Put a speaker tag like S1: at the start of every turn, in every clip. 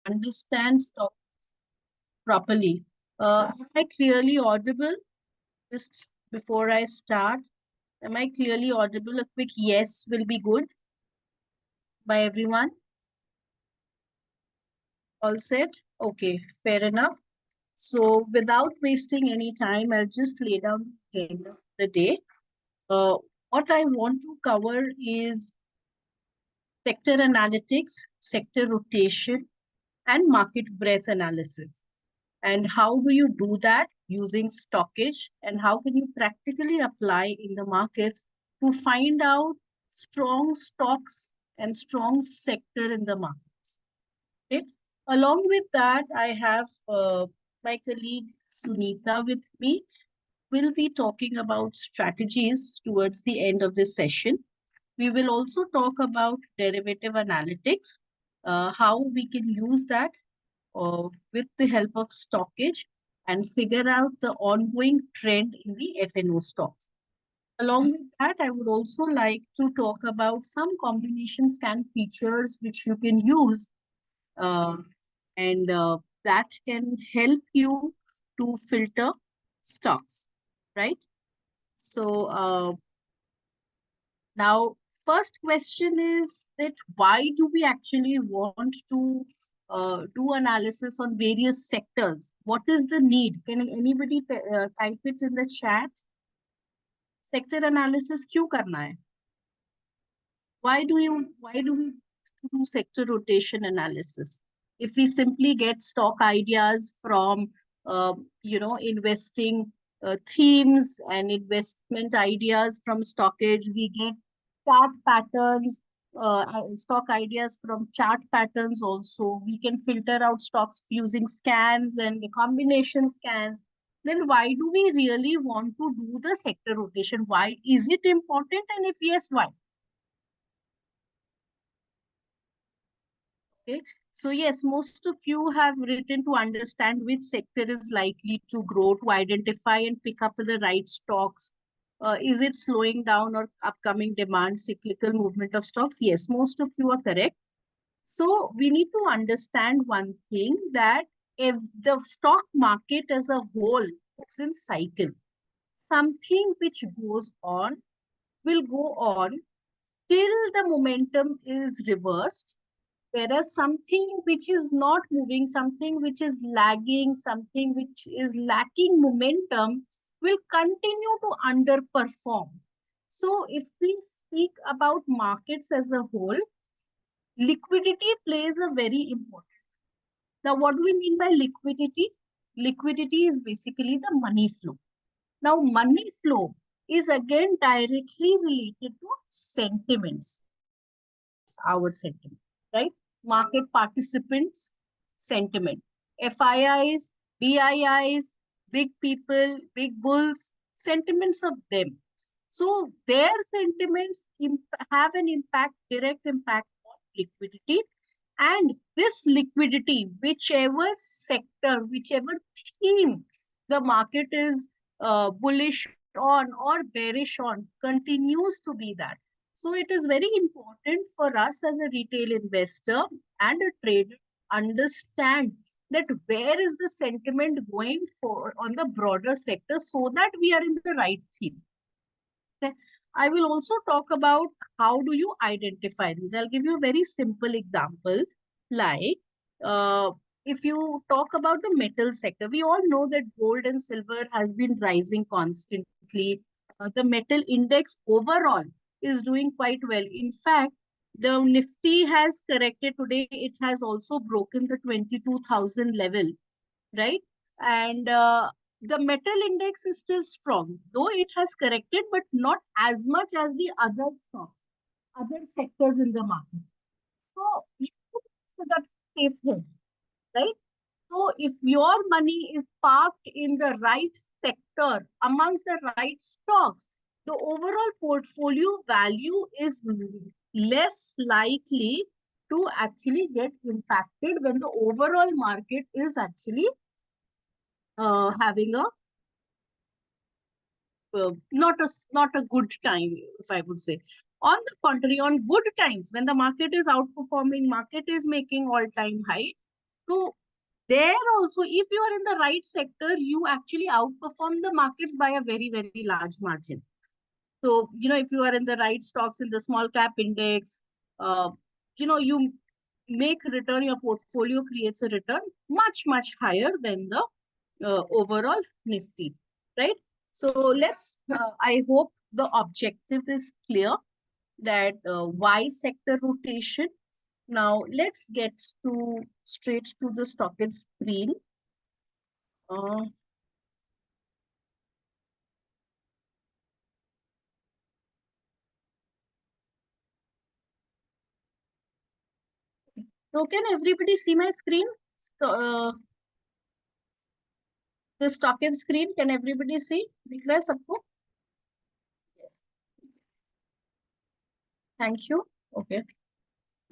S1: understand stock properly. Am I clearly audible? Just before I start, am I clearly audible? A quick yes will be good by everyone. All set? Okay, fair enough. So, without wasting any time, I'll just lay down the agenda of the day. Uh, what I want to cover is sector analytics, sector rotation, and market breadth analysis. And how do you do that using stockage? And how can you practically apply in the markets to find out strong stocks and strong sector in the markets? Okay. Along with that, I have my colleague Sunita with me. We'll be talking about strategies towards the end of this session. We will also talk about derivative analytics, how we can use that with the help of stockage and figure out the ongoing trend in the FNO stocks. Along with that, I would also like to talk about some combination scan features which you can use uh, and that can help you to filter stocks, right? So now, first question is that why do we actually want to do analysis on various sectors? What is the need? Can anybody type it in the chat? Sector analysis क्यों करना है? Why do we do sector rotation analysis? If we simply get stock ideas from investing themes and investment ideas from stockage, we get chart patterns, stock ideas from chart patterns also. We can filter out stocks using scans and combination scans. Then why do we really want to do the sector rotation? Why is it important? And if yes, why? Okay. So yes, most of you have written to understand which sector is likely to grow, to identify and pick up the right stocks. Is it slowing down or upcoming demand, cyclical movement of stocks? Yes, most of you are correct. So we need to understand one thing, that if the stock market as a whole is in cycle, something which goes on will go on till the momentum is reversed. Whereas something which is not moving, something which is lagging, something which is lacking momentum will continue to underperform. So if we speak about markets as a whole, liquidity plays a very important. Now, what do we mean by liquidity? Liquidity is basically the money flow. Now, money flow is again directly related to sentiments. Our sentiment, right? Market participants' sentiment. FIIs, BIIs, big people, big bulls, sentiments of them. So their sentiments have an impact, direct impact on liquidity. And this liquidity, whichever sector, whichever theme the market is bullish on or bearish on, continues to be that. So it is very important for us as a retail investor and a trader to understand that where is the sentiment going for on the broader sector so that we are in the right theme. Okay. I will also talk about how do you identify these. I'll give you a very simple example. Like if you talk about the metal sector, we all know that gold and silver has been rising constantly. The metal index overall is doing quite well. In fact, the Nifty has corrected today. It has also broken the 22,000 level, right? And the metal index is still strong, though it has corrected, but not as much as the other stocks, other sectors in the market. So you put that safe hedge, right? So if your money is parked in the right sector amongst the right stocks, the overall portfolio value is less likely to actually get impacted when the overall market is actually having a not a good time, if I would say. On the contrary, on good times, when the market is outperforming, market is making all-time high, So there also, if you are in the right sector, you actually outperform the markets by a very, very large margin. So, if you are in the right stocks in the small cap index, uh, you make return, your portfolio creates a return much, much higher than the overall Nifty, right? So I hope the objective is clear that why sector rotation. Now let's get straight to the stock and screen. Uh, so can everybody see my screen? So, the stock and screen, can everybody see? दिख रहा है सबको? Yes. Thank you. Okay.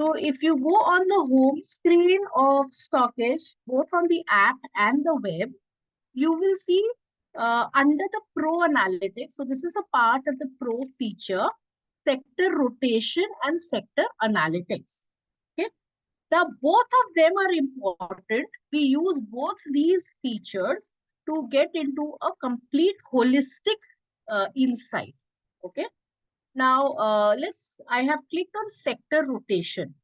S1: So if you go on the home screen of Stockage, both on the app and the web, you will see under the Pro Analytics. So this is a part of the Pro feature, sector rotation and sector analytics. Okay. Now both of them are important. We use both these features to get into a complete holistic insight. Okay. Now, I have clicked on sector rotation.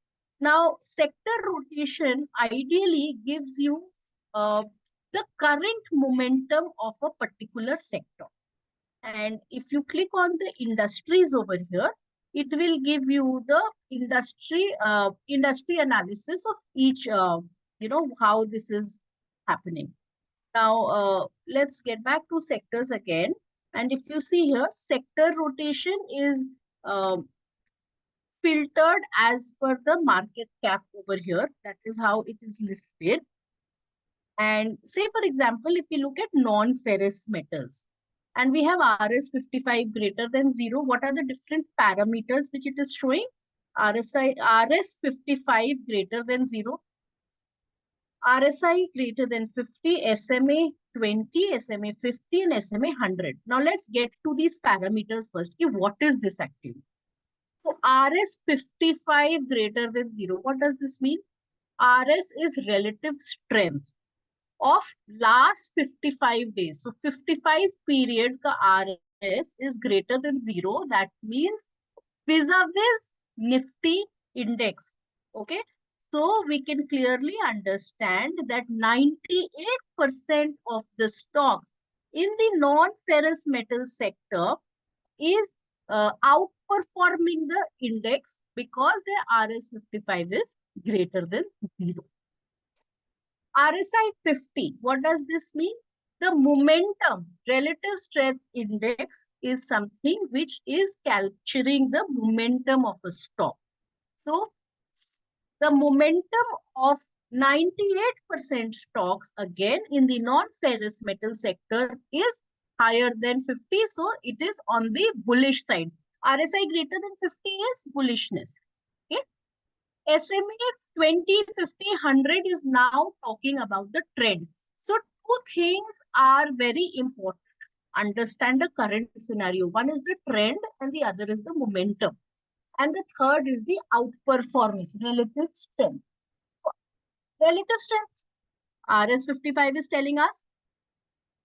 S1: Now, sector rotation ideally gives you the current momentum of a particular sector. And if you click on the industries over here, it will give you the industry analysis of each, how this is happening. Now, let's get back to sectors again. And if you see here, sector rotation is filtered as per the market cap over here. That is how it is listed. And say, for example, if you look at non-ferrous metals, and we have RS55 greater than 0, what are the different parameters which it is showing? RS55 greater than 0, RSI greater than 50, SMA 20, SMA 50, and SMA 100. Now let's get to these parameters first. What is this actually? So RS55 greater than 0. What does this mean? RS is relative strength of last 55 days. So 55 period ka RS is greater than 0. That means vis-a-vis Nifty index. Okay. So we can clearly understand that 98% of the stocks in the non-ferrous metal sector is outperforming the index because their RS55 is greater than 0. RSI 50, what does this mean? The momentum, relative strength index is something which is capturing the momentum of a stock. So the momentum of 98% stocks again in the non-ferrous metal sector is higher than 50. So it is on the bullish side. RSI greater than 50 is bullishness. Okay. SMA 20, 50, 100 is now talking about the trend. So two things are very important. Understand the current scenario. One is the trend and the other is the momentum. And the third is the outperformance, relative strength. Relative strength, RS55 is telling us.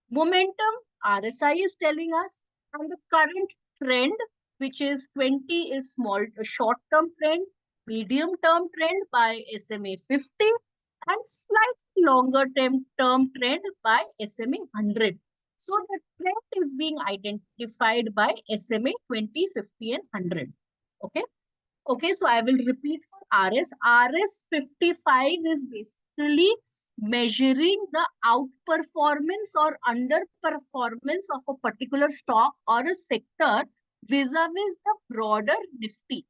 S1: Momentum, RSI is telling us. And the current trend, which is 20, is short-term trend, medium-term trend by SMA 50, and slightly longer-term trend by SMA 100. So the trend is being identified by SMA 20, 50, and 100. Okay. Okay, so I will repeat for RS. RS55 is basically measuring the outperformance or underperformance of a particular stock or a sector vis-a-vis the broader Nifty.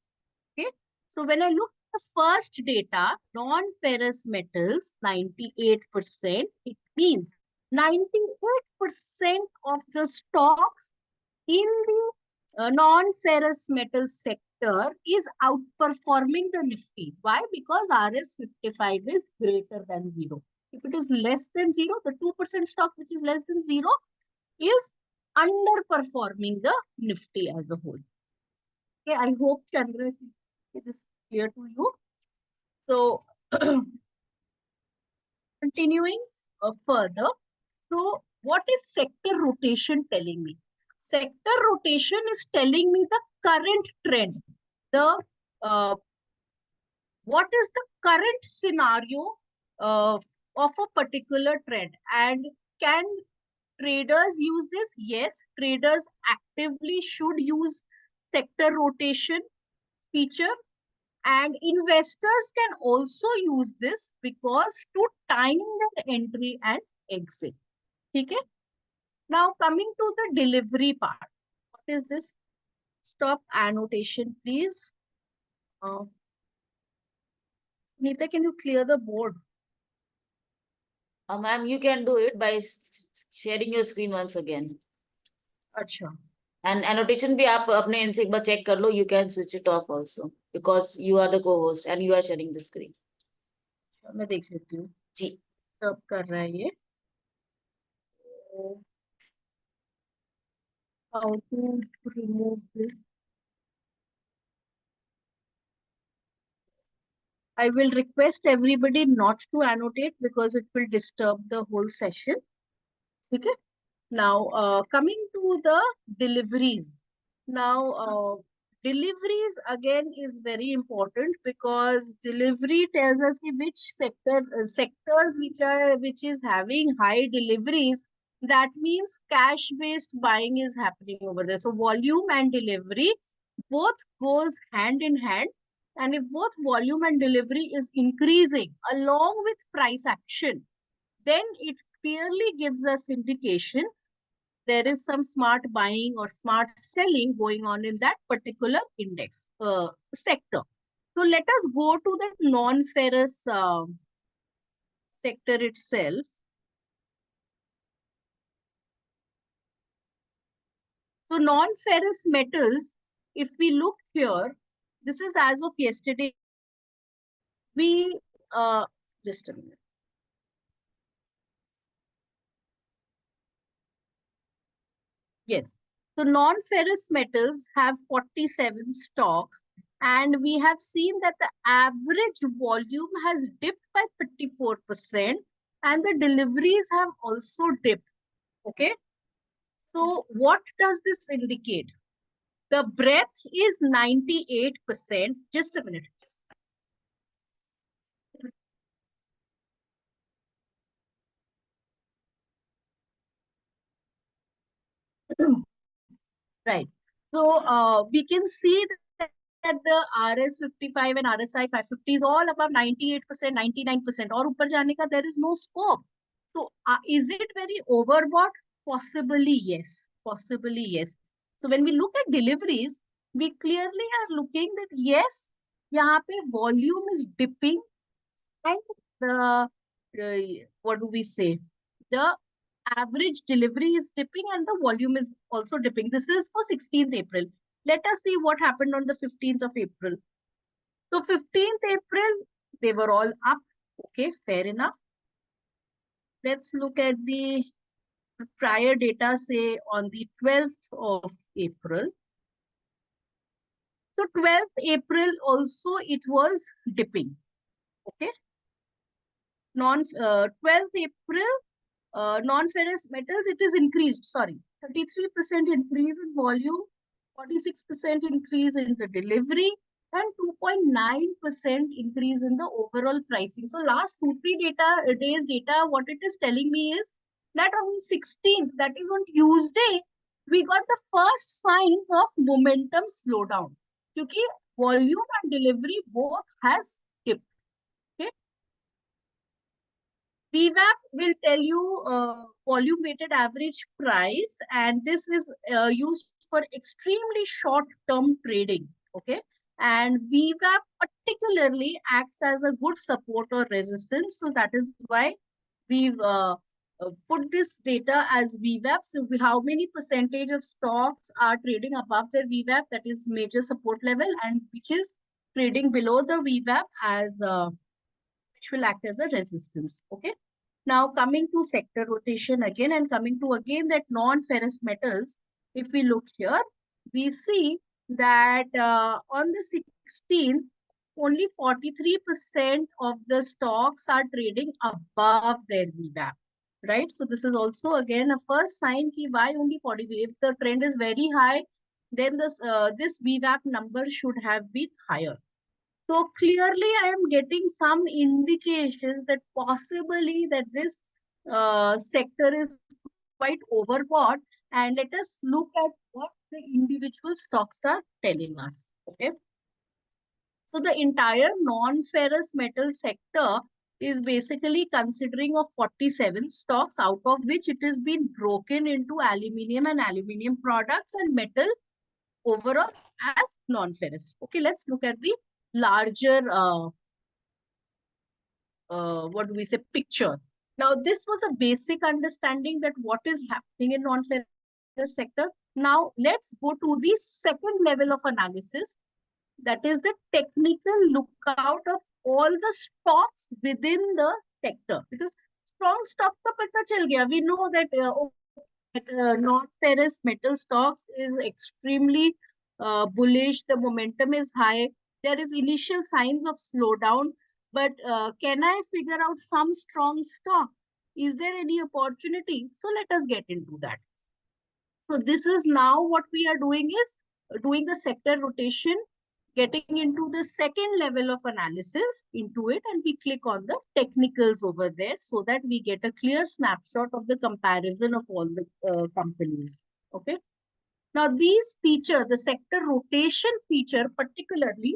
S1: Okay, so when I look at the first data, non-ferrous metals, 98%, it means 98% of the stocks in the non-ferrous metal sector is outperforming the Nifty. Why? Because RS55 is greater than 0. If it is less than 0, the 2% stock which is less than 0 is underperforming the Nifty as a whole. Okay, I hope, Chandra, it is clear to you. So, continuing further. So what is sector rotation telling me? Sector rotation is telling me the current trend. The what is the current scenario of a particular trend, and can traders use this? Yes, traders actively should use sector rotation feature, and investors can also use this because to time their entry and exit. Okay. Now coming to the delivery part. What is this? Stop annotation, please. Neeta, can you clear the board?
S2: Ma'am, you can do it by sharing your screen once again.
S1: Acha.
S2: And annotation भी आप अपने end से एक बार check कर लो. You can switch it off also because you are the co-host and you are sharing the screen.
S1: मैं देख लेती हूँ.
S2: जी.
S1: सब कर रहा है ये. How to remove this? I will request everybody not to annotate because it will disturb the whole session. Okay. Now, coming to the deliveries. Now, deliveries again is very important because delivery tells us which sectors which is having high deliveries. That means cash-based buying is happening over there. So volume and delivery both goes hand in hand. And if both volume and delivery is increasing along with price action, then it clearly gives us indication there is some smart buying or smart selling going on in that particular index sector. So let us go to the non-ferrous sector itself. So non-ferrous metals, if we look here, this is as of yesterday. We just a minute. Yes. So non-ferrous metals have 47 stocks, and we have seen that the average volume has dipped by 34% and the deliveries have also dipped. Okay. So what does this indicate? The breadth is 98%. Just a minute. Right. So we can see that the RS55 and RSI 550 is all above 98%, 99%. Or upar jane ka, there is no scope. So is it very overbought? Possibly yes. Possibly yes. So when we look at deliveries, we clearly are looking that yes, yahan pe volume is dipping and the what do we say? The average delivery is dipping and the volume is also dipping. This is for 16th April. Let us see what happened on the 15th of April. So 15th April, they were all up. Okay, fair enough. Let's look at the prior data, say on the 12th of April. So 12th April also it was dipping. Okay. 12th April, non-ferrous metals, it is increased, sorry, 33% increase in volume, 46% increase in the delivery, and 2.9% increase in the overall pricing. So last 2-3 days data, what it is telling me is that on 16th, that is on Tuesday, we got the first signs of momentum slowdown. Because volume and delivery both has dipped. Okay. VWAP will tell you volume weighted average price, and this is used for extremely short term trading. Okay. And VWAP particularly acts as a good support or resistance. So that is why we've put this data as VWAP. So how many percentage of stocks are trading above their VWAP, that is major support level, and which is trading below the VWAP as which will act as a resistance. Okay. Now coming to sector rotation again, and coming to again that non-ferrous metals, if we look here, we see that on the 16th, only 43% of the stocks are trading above their VWAP, right? So this is also again a first sign ki why only 43. If the trend is very high, then this VWAP number should have been higher. So clearly, I am getting some indications that possibly that this sector is quite overbought. And let us look at what the individual stocks are telling us. Okay. So the entire non-ferrous metal sector is basically considering of 47 stocks, out of which it has been broken into aluminium and aluminium products and metal overall as non-ferrous. Okay, let's look at the larger what do we say, picture. Now, this was a basic understanding that what is happening in non-ferrous sector. Now, let's go to the second level of analysis. That is the technical lookout of all the stocks within the sector. Because strong stock ka pata chal gaya. We know that non-ferrous metal stocks is extremely bullish. The momentum is high. There is initial signs of slowdown. But can I figure out some strong stock? Is there any opportunity? So let us get into that. So this is now what we are doing is doing the sector rotation, getting into the second level of analysis into it, and we click on the technicals over there so that we get a clear snapshot of the comparison of all the companies. Okay. Now these feature, the sector rotation feature particularly,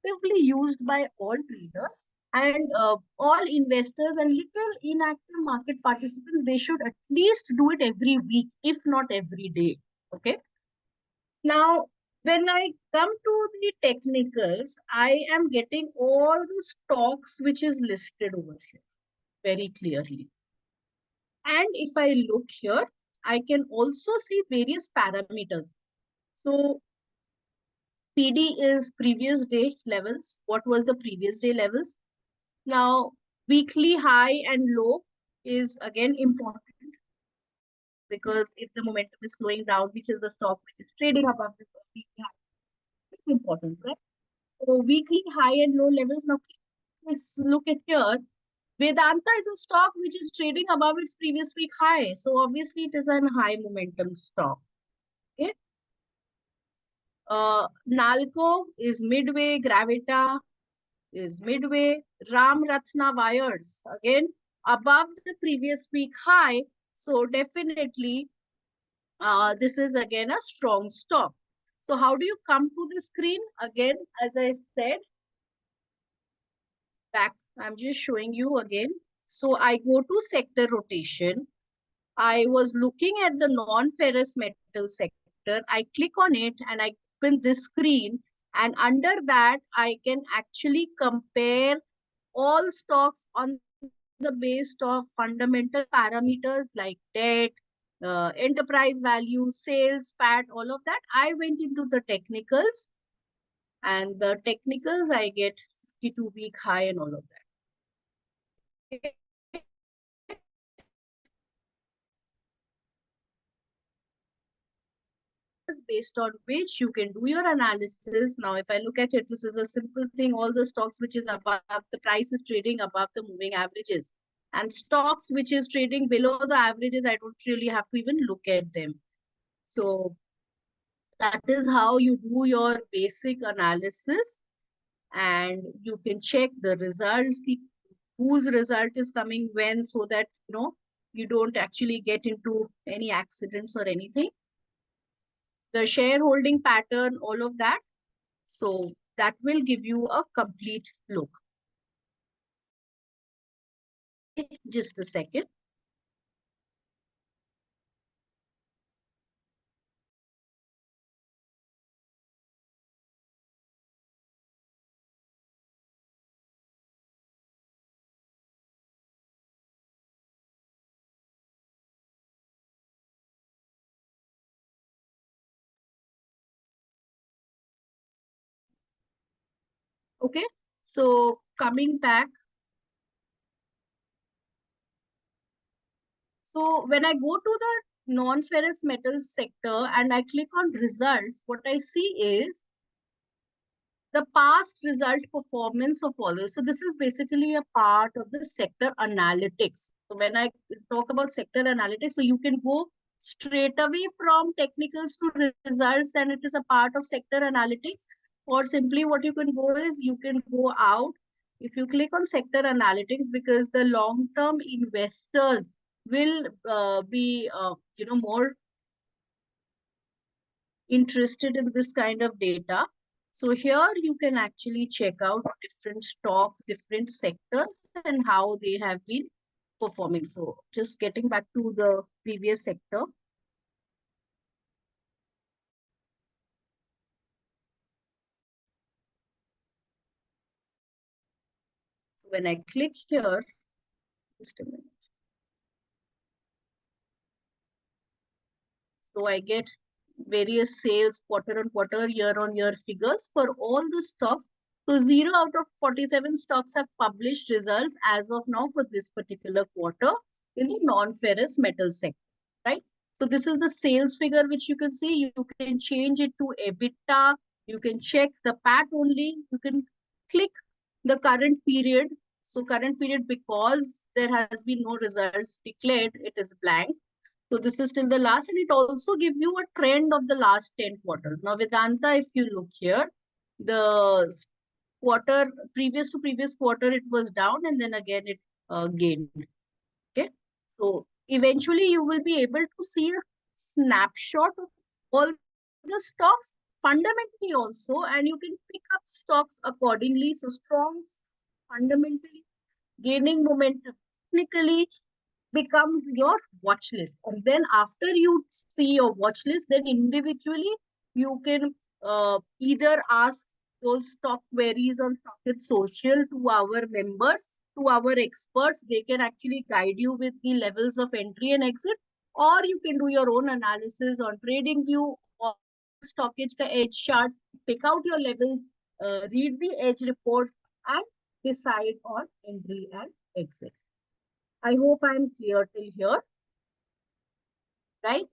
S1: actively used by all traders and all investors and little inactive market participants. They should at least do it every week, if not every day. Okay. Now, when I come to the technicals, I am getting all the stocks which is listed over here very clearly. And if I look here, I can also see various parameters. So PD is previous day levels. What was the previous day levels? Now, weekly high and low is again important, because if the momentum is slowing down, which is the stock which is trading above the weekly high, it's important, right? So weekly high and low levels. Now, let's look at here. Vedanta is a stock which is trading above its previous week high. So obviously it is a high momentum stock. Okay. Nalco is midway, Gravita is midway, Ram Ratna wires again above the previous week high. So definitely this is again a strong stock. So how do you come to the screen? Again, as I said, back, I'm just showing you again. So I go to sector rotation. I was looking at the non-ferrous metal sector. I click on it and I open this screen. And under that, I can actually compare all stocks on the base of fundamental parameters like debt, enterprise value, sales, PAT, all of that. I went into the technicals, and the technicals I get 52-week high and all of that. Based on which you can do your analysis. Now, if I look at it, this is a simple thing. All the stocks which is above, the price is trading above the moving averages. And stocks which is trading below the averages, I don't really have to even look at them. So that is how you do your basic analysis. And you can check the results, whose result is coming when, so that, you don't actually get into any accidents or anything. The shareholding pattern, all of that. So that will give you a complete look. Just a second. Okay. So coming back. So when I go to the non-ferrous metals sector and I click on results, what I see is the past result performance of all this. So this is basically a part of the sector analytics. So when I talk about sector analytics, so you can go straight away from technicals to results, and it is a part of sector analytics. Or simply what you can go is you can go out if you click on sector analytics, because the long-term investors will be more interested in this kind of data. So here you can actually check out different stocks, different sectors, and how they have been performing. So just getting back to the previous sector. When I click here, just a minute. So I get various sales quarter on quarter, year on year figures for all the stocks. So 0 out of 47 stocks have published results as of now for this particular quarter in the non-ferrous metal sector, right? So this is the sales figure which you can see. You can change it to EBITDA. You can check the PAT only. You can click the current period. So current period, because there has been no results declared, it is blank. So this is till the last, and it also gives you a trend of the last 10 quarters. Now, Vedanta, if you look here, the quarter previous to previous quarter, it was down, and then again it gained. Okay. So eventually you will be able to see a snapshot of all the stocks fundamentally also, and you can pick up stocks accordingly. So strong fundamentally, gaining momentum technically, becomes your watch list. And then after you see your watch list, then individually you can either ask those stock queries on Stockit Social to our members, to our experts. They can actually guide you with the levels of entry and exit, or you can do your own analysis on TradingView or Stockage ka edge charts, pick out your levels, read the edge reports, and decide on entry and exit. I hope I'm clear till here, right?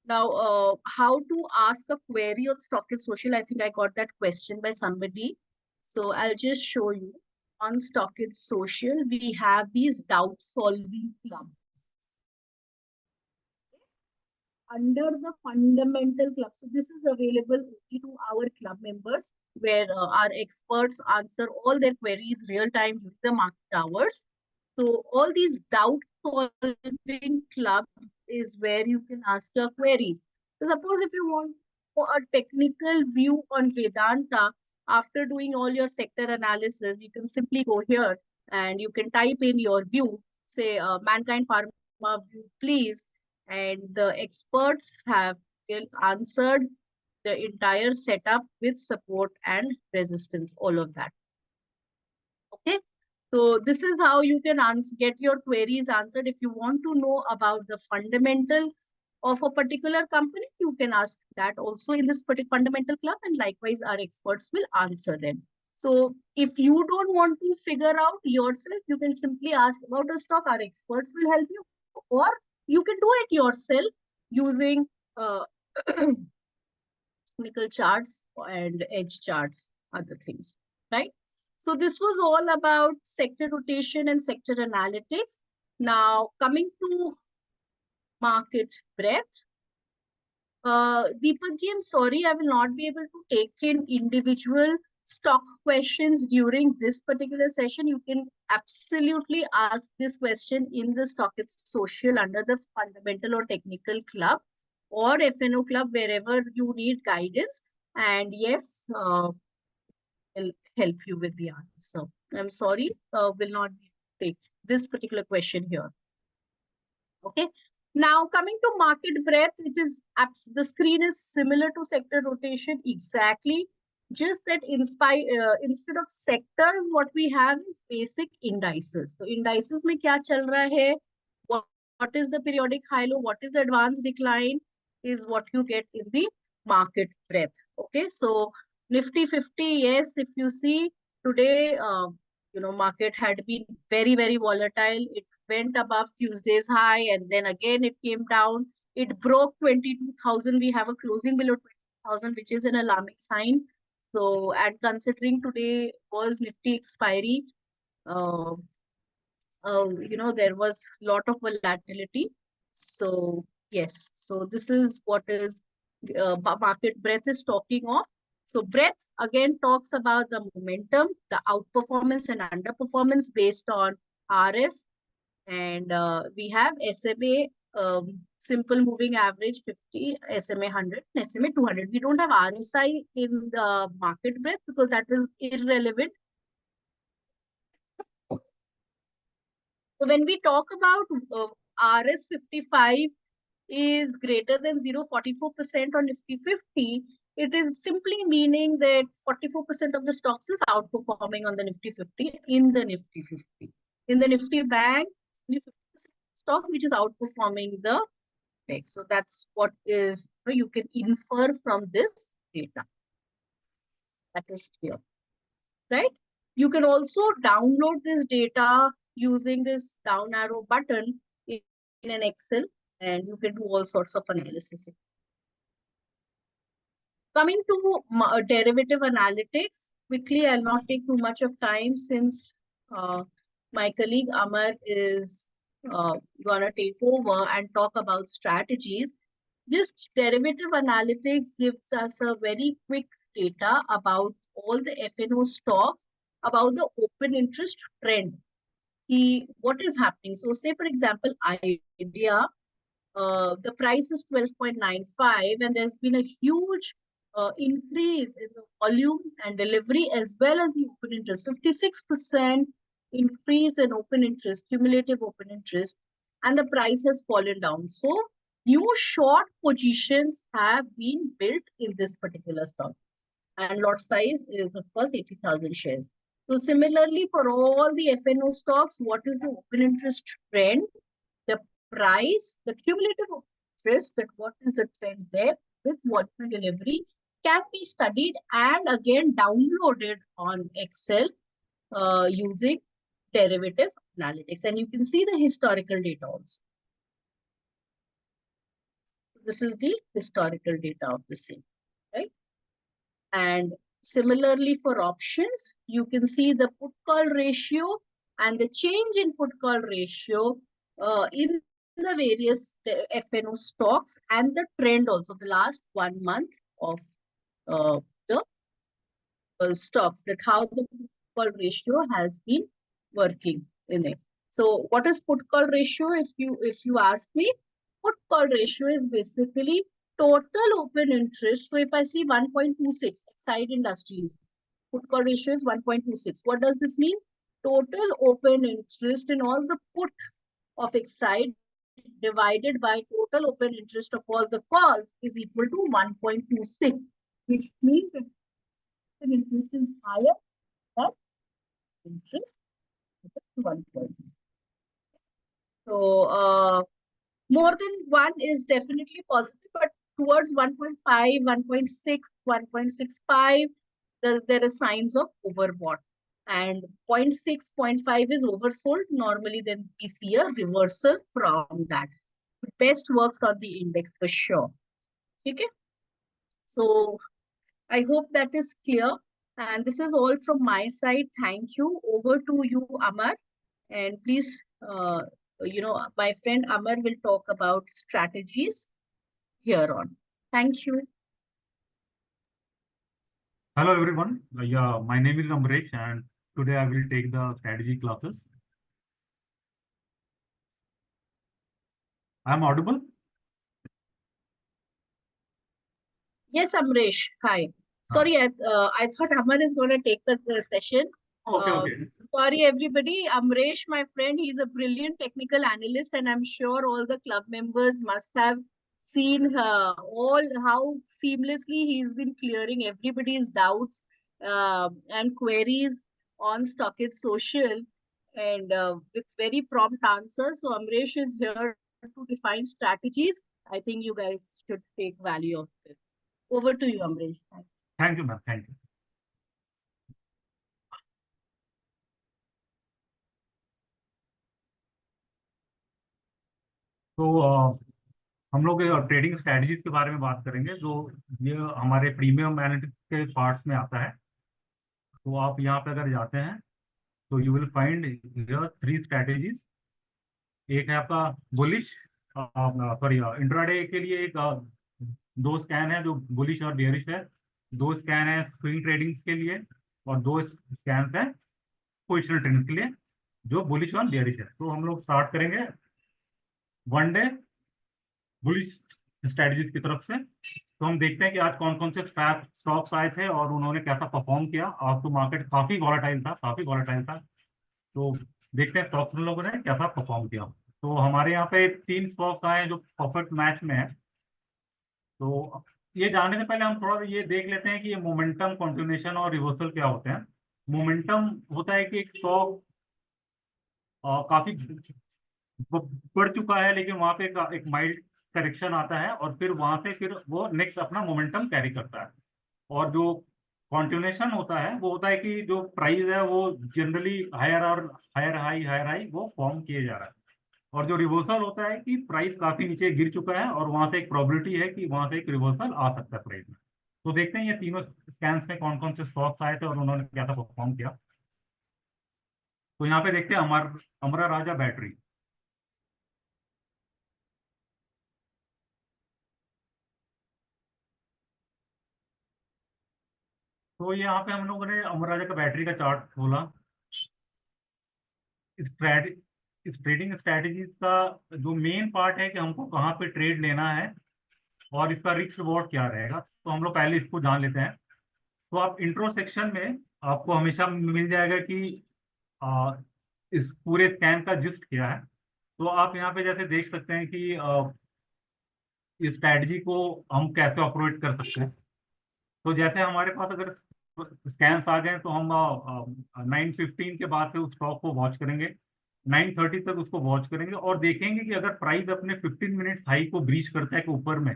S1: Now, how to ask a query on Stockit Social? I think I got that question by somebody. So I'll just show you. On Stockit Social, we have these doubt solving clubs. Under the fundamental club. So this is available only to our club members, where our experts answer all their queries real time during the market hours. So all these doubt solving clubs is where you can ask your queries. So suppose if you want a technical view on Vedanta, after doing all your sector analysis, you can simply go here and you can type in your view, say Mankind Pharma view, please. And the experts have answered the entire setup with support and resistance, all of that. Okay. So this is how you can get your queries answered. If you want to know about the fundamental of a particular company, you can ask that also in this particular fundamental club, and likewise our experts will answer them. So if you don't want to figure out yourself, you can simply ask about a stock. Our experts will help you, or you can do it yourself using technical charts and edge charts, other things, right? So this was all about sector rotation and sector analytics. Now coming to market breadth. Deepak ji, I'm sorry, I will not be able to take in individual stock questions during this particular session. You can absolutely ask this question in the Stockit Social under the fundamental or technical club or FNO club, wherever you need guidance. And yes, will help you with the answer. I'm sorry, will not take this particular question here. Okay. Now coming to market breadth, it is the screen is similar to sector rotation exactly. Just that instead of sectors, what we have is basic indices. So indices mein kya chal raha hai? What is the periodic high low? What is the advanced decline? Is what you get in the market breadth. Okay, so Nifty 50, yes, if you see today, market had been very, very volatile. It went above Tuesday's high and then again it came down. It broke 22,000. We have a closing below 20,000, which is an alarming sign. So, and considering today was Nifty expiry, uh, there was a lot of volatility. So, yes, so this is what is market breadth is talking of. So, breadth again talks about the momentum, the outperformance and underperformance based on RS. And we have SMA, simple moving average 50, SMA 100, and SMA 200. We don't have RSI in the market breadth because that is irrelevant. So when we talk about RS 55 is greater than 0.44% on Nifty 50, it is simply meaning that 44% of the stocks is outperforming on the Nifty 50 in the Nifty 50. In the Nifty Bank, 50% stock which is outperforming the index. So that's what is you can infer from this data. That is clear, right? You can also download this data using this down arrow button in an Excel, and you can do all sorts of analysis. Coming to derivative analytics, quickly, I'll not take too much of time since my colleague Amar is gonna take over and talk about strategies. Just derivative analytics gives us a very quick data about all the FNO stocks, about the open interest trend. What is happening? So say, for example, IDEA, the price is 12.95 and there's been a huge increase in the volume and delivery as well as the open interest, 56% increase in open interest, cumulative open interest, and the price has fallen down. So new short positions have been built in this particular stock. And lot size is, of course, 80,000 shares. So similarly, for all the FNO stocks, what is the open interest trend? The price, the cumulative interest, that what is the trend there with volume delivery can be studied and again downloaded on Excel using derivative analytics. And you can see the historical data also. This is the historical data of the same, right? And similarly for options, you can see the put call ratio and the change in put call ratio in the various FNO stocks and the trend also the last 1 month of the stocks, that how the put call ratio has been working in it. So what is put call ratio? If you ask me, put call ratio is basically total open interest. So if I see 1.26, Exide Industries, put call ratio is 1.26. What does this mean? Total open interest in all the put of Exide divided by total open interest of all the calls is equal to 1.26, which means that the interest is higher than interest is 1.26. So more than 1 is definitely positive, but towards 1.5, 1.6, 1.65, there are signs of overbought. And 0.6, 0.5 is oversold. Normally, then we see a reversal from that. It best works on the index for sure. Okay. So I hope that is clear. And this is all from my side. Thank you. Over to you, Amar. And please, my friend Amar will talk about strategies here on. Thank you.
S3: Hello everyone. Yeah, my name is Amresh and today I will take the strategy classes. I am audible?
S1: Yes, Amresh. Hi. Sorry, I thought Amar is going to take the session.
S3: Okay.
S1: Sorry, everybody. Amresh, my friend, he's a brilliant technical analyst, and I'm sure all the club members must have seen all how seamlessly he's been clearing everybody's doubts and queries on StockEdge Social, and with very prompt answers. So Amresh is here to define strategies. I think you guys should take value of it. Over to you, Amresh.
S3: Thank you, ma'am. Thank you. So हम लोग trading strategies के बारे में बात करेंगे, जो ये हमारे प्रीमियम एनालिटिक्स के पार्ट्स में आता है। तो आप यहाँ पे अगर जाते हैं तो you will find here 3 strategies. एक है आपका बुलिश, सॉरी इंट्राडे के लिए एक 2 स्कैन है जो बुलिश और बेयरिश है, 2 स्कैन है स्विंग ट्रेडिंग्स के लिए, और 2 स्कैन है पोजिशनल ट्रेडिंग के लिए जो बुलिश और बेयरिश है। तो हम लोग स्टार्ट करेंगे 1 डे बुलिश स्ट्रेटजीज की तरफ से। तो हम देखते हैं कि आज कौन कौन से स्टॉक्स आए थे और उन्होंने कैसा परफॉर्म किया। आज तो मार्केट काफी वॉलेटाइल था, काफी वॉलेटाइल था। तो देखते हैं स्टॉक्स लोगों ने कैसा परफॉर्म किया। तो हमारे यहाँ पे 3 स्टॉक्स आए जो परफेक्ट मैच में है। तो ये जानने से पहले हम थोड़ा ये देख लेते हैं कि ये मोमेंटम, कंटिन्यूएशन और रिवर्सल क्या होते हैं। मोमेंटम होता है कि एक स्टॉक काफी बढ़ चुका है, लेकिन वहां पे एक माइल्ड करेक्शन आता है और फिर वहां से फिर वो नेक्स्ट अपना मोमेंटम कैरी करता है। और जो कॉन्टिन्यूएशन होता है वो होता है कि जो प्राइस है वो जनरली हायर और हायर हाई वो फॉर्म किए जा रहा है। और जो रिवर्सल होता है कि प्राइस काफी नीचे गिर चुका है और वहां से एक प्रोबेबिलिटी है कि वहां से एक रिवर्सल आ सकता है प्राइस में। तो देखते हैं ये तीनों स्कैन्स में कौन कौन से स्टॉक्स आए थे और उन्होंने कैसा परफॉर्म किया। तो यहाँ पे देखते हैं अमरा राजा बैटरी। तो यहाँ पे हम लोगों ने अमर राजा का बैटरी का चार्ट खोला। इस ट्रेड इस ट्रेडिंग स्ट्रेटेजीज का जो मेन पार्ट है कि हमको कहाँ पे ट्रेड लेना है और इसका रिस्क रिवॉर्ड क्या रहेगा, तो हम लोग पहले इसको जान लेते हैं। तो आप इंट्रो सेक्शन में आपको हमेशा मिल जाएगा कि आ, इस पूरे स्कैन का जिस्ट क्या है। तो आप यहाँ पे जैसे देख सकते हैं कि इस स्ट्रेटजी को हम कैसे ऑपरेट कर सकते हैं। तो जैसे हमारे पास अगर स्कैन्स आ गए तो हम 9:15 के बाद से उस स्टॉक को वॉच करेंगे, 9:30 तक उसको वॉच करेंगे और देखेंगे कि अगर प्राइस अपने 15 मिनट हाई को ब्रीच करता है कि ऊपर में,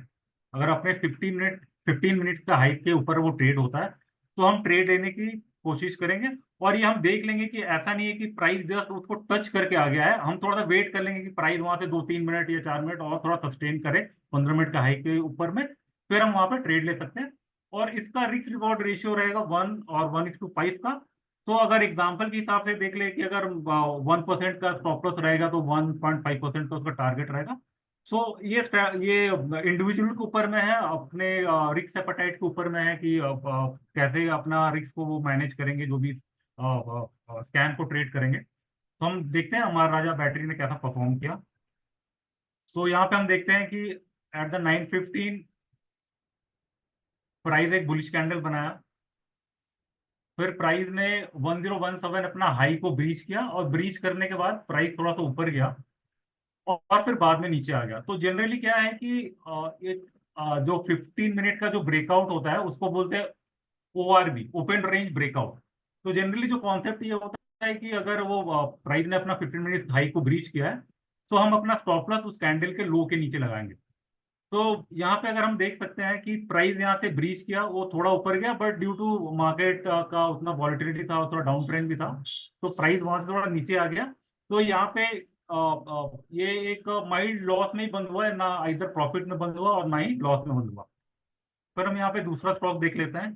S3: अगर अपने 15 मिनट का हाई के ऊपर वो ट्रेड होता है तो हम ट्रेड लेने की कोशिश करेंगे। और ये हम देख लेंगे कि ऐसा नहीं है कि प्राइस जस्ट उसको टच करके आ गया है, हम थोड़ा सा वेट कर लेंगे कि प्राइस वहां से 2-3 मिनट या 4 मिनट और थोड़ा सस्टेन करे 15 मिनट का हाई के ऊपर में, फिर हम वहां पर ट्रेड ले सकते हैं। और इसका रिस्क रिवॉर्ड रेशियो रहेगा 1 और 1:5 का। तो अगर एग्जांपल के हिसाब से देख ले कि अगर 1% का स्टॉप लॉस रहेगा तो 1.5% का उसका टारगेट रहेगा। सो ये इंडिविजुअल के ऊपर में है, अपने रिस्क एपेटाइट के ऊपर में है कि कैसे अपना रिस्क को वो मैनेज करेंगे जो भी स्कैन को ट्रेड करेंगे। तो हम देखते हैं हमारा राजा बैटरी ने कैसा परफॉर्म किया। तो यहाँ पे हम देखते हैं कि एट द 9:15 प्राइस एक बुलिश कैंडल बनाया, फिर प्राइस ने 1017 अपना हाई को ब्रीच किया और ब्रीच करने के बाद प्राइस थोड़ा सा ऊपर गया और फिर बाद में नीचे आ गया। तो जनरली क्या है कि एक जो 15 मिनट का जो ब्रेकआउट होता है उसको बोलते हैं ORB, ओपन रेंज ब्रेकआउट। तो जनरली जो कॉन्सेप्ट ये होता है कि अगर वो प्राइस ने अपना 15 मिनट हाई को ब्रीच किया है तो हम अपना स्टॉप लॉस उस कैंडल के लो के नीचे लगाएंगे। तो यहाँ पे अगर हम देख सकते हैं कि प्राइस यहाँ से ब्रीच किया, वो थोड़ा ऊपर गया बट ड्यू टू मार्केट का उतना वॉलिटिलिटी था और थोड़ा डाउन ट्रेंड भी था तो प्राइस वहां से थोड़ा नीचे आ गया। तो यहाँ पे ये एक माइल्ड लॉस में ही बंद हुआ है, ना इधर प्रॉफिट में बंद हुआ और ना ही लॉस में बंद हुआ। फिर हम यहाँ पे दूसरा स्टॉक देख लेते हैं,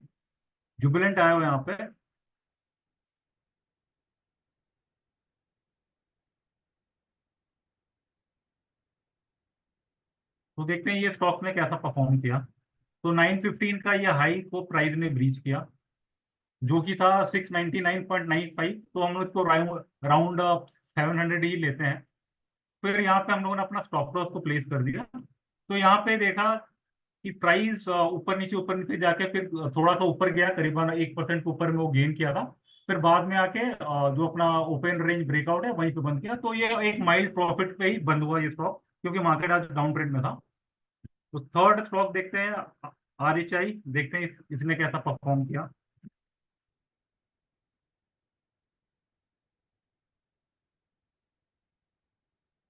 S3: जुबिलेंट आया हुआ यहाँ पे। तो देखते हैं ये स्टॉक ने कैसा परफॉर्म किया। तो 9:15 का ये हाई को प्राइस ने ब्रीच किया जो कि था 699.95। तो हम लोग इसको राउंड 700 ही लेते हैं। फिर यहाँ पे हम लोगों ने अपना स्टॉप लॉस को प्लेस कर दिया। तो यहाँ पे देखा कि प्राइस ऊपर नीचे जाके फिर थोड़ा सा ऊपर गया, करीबन 1% के ऊपर में वो गेन किया था। फिर बाद में आके जो अपना ओपन रेंज ब्रेकआउट है वहीं पे बंद किया। तो ये एक माइल्ड प्रॉफिट पे ही बंद हुआ ये स्टॉक क्योंकि मार्केट आज डाउन ट्रेंड में था। तो थर्ड स्टॉक देखते हैं RHI, देखते हैं इसने कैसा परफॉर्म किया।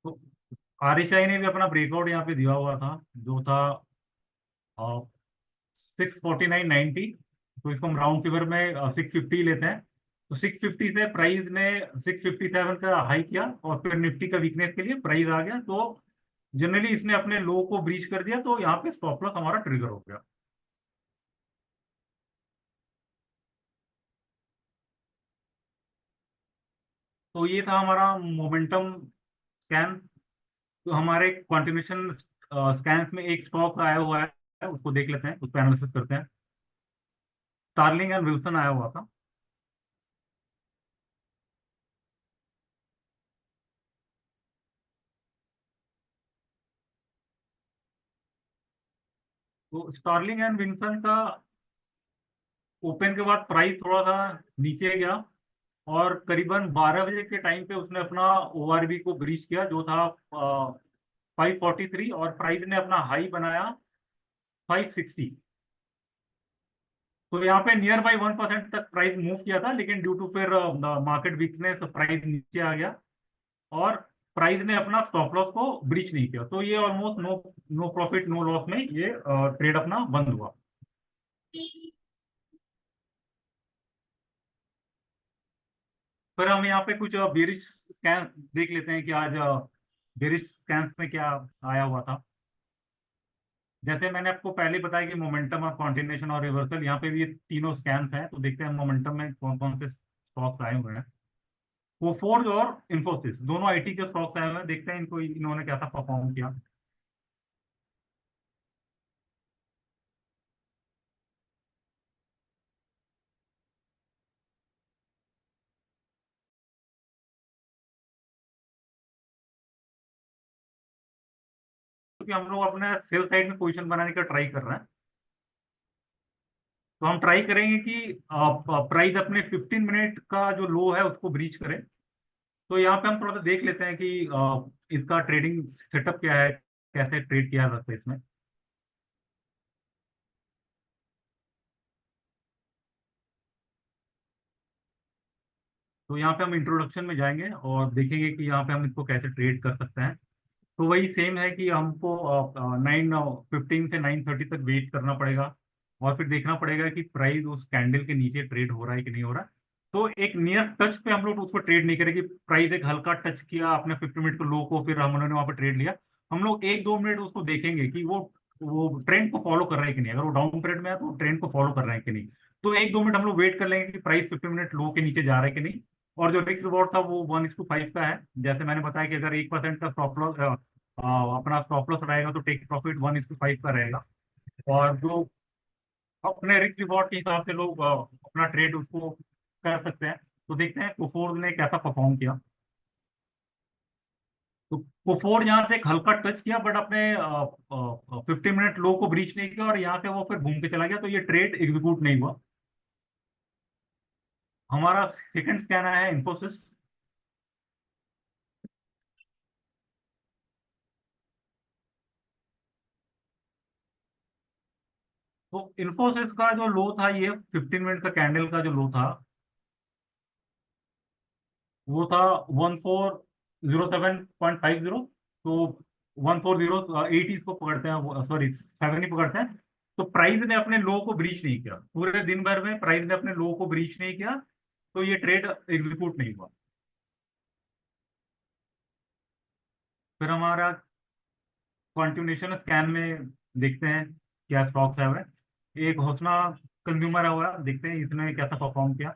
S3: तो RHI ने भी अपना ब्रेकआउट यहाँ पे दिया हुआ था जो था 649.90। तो इसको हम राउंड फिगर में 650 लेते हैं। तो 650 से प्राइस ने 657 का हाई किया और फिर निफ्टी का वीकनेस के लिए प्राइस आ गया। तो जनरली इसने अपने लो को ब्रीच कर दिया, तो यहाँ पे स्टॉप लॉस हमारा ट्रिगर हो गया। तो ये था हमारा मोमेंटम स्कैन। तो हमारे कंटिन्यूशन स्कैन्स में एक स्टॉक आया हुआ है, उसको देख लेते हैं, उस पर एनालिसिस करते हैं। स्टार्लिंग एंड विल्सन आया हुआ था। तो स्टार्लिंग एंड विल्सन का ओपन के बाद प्राइस थोड़ा सा नीचे गया, और करीबन 12 बजे के टाइम पे उसने अपना ओआरबी को ब्रीच किया, जो था 543, और प्राइस ने अपना हाई बनाया 560। तो यहाँ पे नियर बाई 1% तक प्राइस मूव किया था, लेकिन ड्यू टू फिर मार्केट वीकनेस प्राइस नीचे आ गया, और प्राइस ने अपना स्टॉप लॉस को ब्रीच नहीं किया। तो ये almost no no profit no loss में ये ट्रेड अपना बंद हुआ। फिर हम यहाँ पे कुछ बेरिश स्कैन देख लेते हैं कि आज बेरिश स्कैन में क्या आया हुआ था। जैसे मैंने आपको पहले बताया कि मोमेंटम और कॉन्टिन्यूशन और रिवर्सल, यहाँ पे भी ये तीनों स्कैन्स हैं। तो देखते हैं मोमेंटम में कौन कौन से स्टॉक्स आए हुए हैं। कोफोर्ज और इन्फोसिस दोनों आईटी के स्टॉक्स आए हुए हैं, देखते हैं इनको इन्होंने कैसा परफॉर्म किया। क्योंकि हम लोग अपने सेल साइड में पोजीशन बनाने का ट्राई कर रहे हैं, तो हम ट्राई करेंगे कि प्राइस अपने 15 मिनट का जो लो है उसको ब्रीच करे। तो यहाँ पे हम थोड़ा सा देख लेते हैं कि इसका ट्रेडिंग सेटअप क्या है, कैसे ट्रेड किया जा सकता है इसमें। तो यहाँ पे हम इंट्रोडक्शन में जाएंगे और देखेंगे कि यहाँ पे हम इसको कैसे ट्रेड कर सकते हैं। तो वही सेम है कि हमको 9:15 से 9:30 तक वेट करना पड़ेगा, और फिर देखना पड़ेगा कि प्राइस उस कैंडल के नीचे ट्रेड हो रहा है कि नहीं हो रहा है। तो एक नियर टच पे हम लोग उसको ट्रेड नहीं करेंगे। प्राइस एक हल्का टच किया अपने 50 मिनट को लो को, फिर हम लोगों ने वहां पर ट्रेड लिया। हम लोग 1-2 मिनट उसको देखेंगे कि वो ट्रेंड को फॉलो कर रहा है कि नहीं। अगर वो डाउन ट्रेड में है तो ट्रेंड को फॉलो कर रहा है कि नहीं। तो 1-2 मिनट हम लोग वेट कर लेंगे कि प्राइस 50 मिनट लो के नीचे जा रहा है कि नहीं। और जो रिस्क रिवॉर्ड था वो 1:5 का है। जैसे मैंने बताया कि अगर 1% का स्टॉप लॉस अपना स्टॉप लॉस रहेगा, तो टेक प्रॉफिट 1:5 का रहेगा। और जो अपने रिस्क रिवॉर्ड के हिसाब से लोग अपना ट्रेड उसको कर सकते हैं। तो देखते हैं कोफोर्ज ने कैसा परफॉर्म किया। तो कोफोर्ज यहाँ से एक हल्का टच किया, बट अपने 50 मिनट लो को ब्रीच नहीं किया, और यहाँ से वो फिर घूम के चला गया। तो ये ट्रेड एग्जीक्यूट नहीं हुआ। हमारा सेकंड स्कैन आया है इन्फोसिस। तो इन्फोसिस का जो लो था, ये 15 मिनट का कैंडल का जो लो था, वो था 1407.50। तो 140 को पकड़ते हैं, सॉरी 7 ही पकड़ते हैं। तो प्राइस ने अपने लो को ब्रीच नहीं किया पूरे दिन भर में, प्राइस ने अपने लो को ब्रीच नहीं किया। तो ये ट्रेड एग्जीक्यूट नहीं हुआ। फिर हमारा कंटिन्यूशन स्कैन में देखते हैं क्या स्टॉक्स है हुए। एक होसना कंज्यूमर है हुआ, देखते हैं इसने कैसा परफॉर्म किया।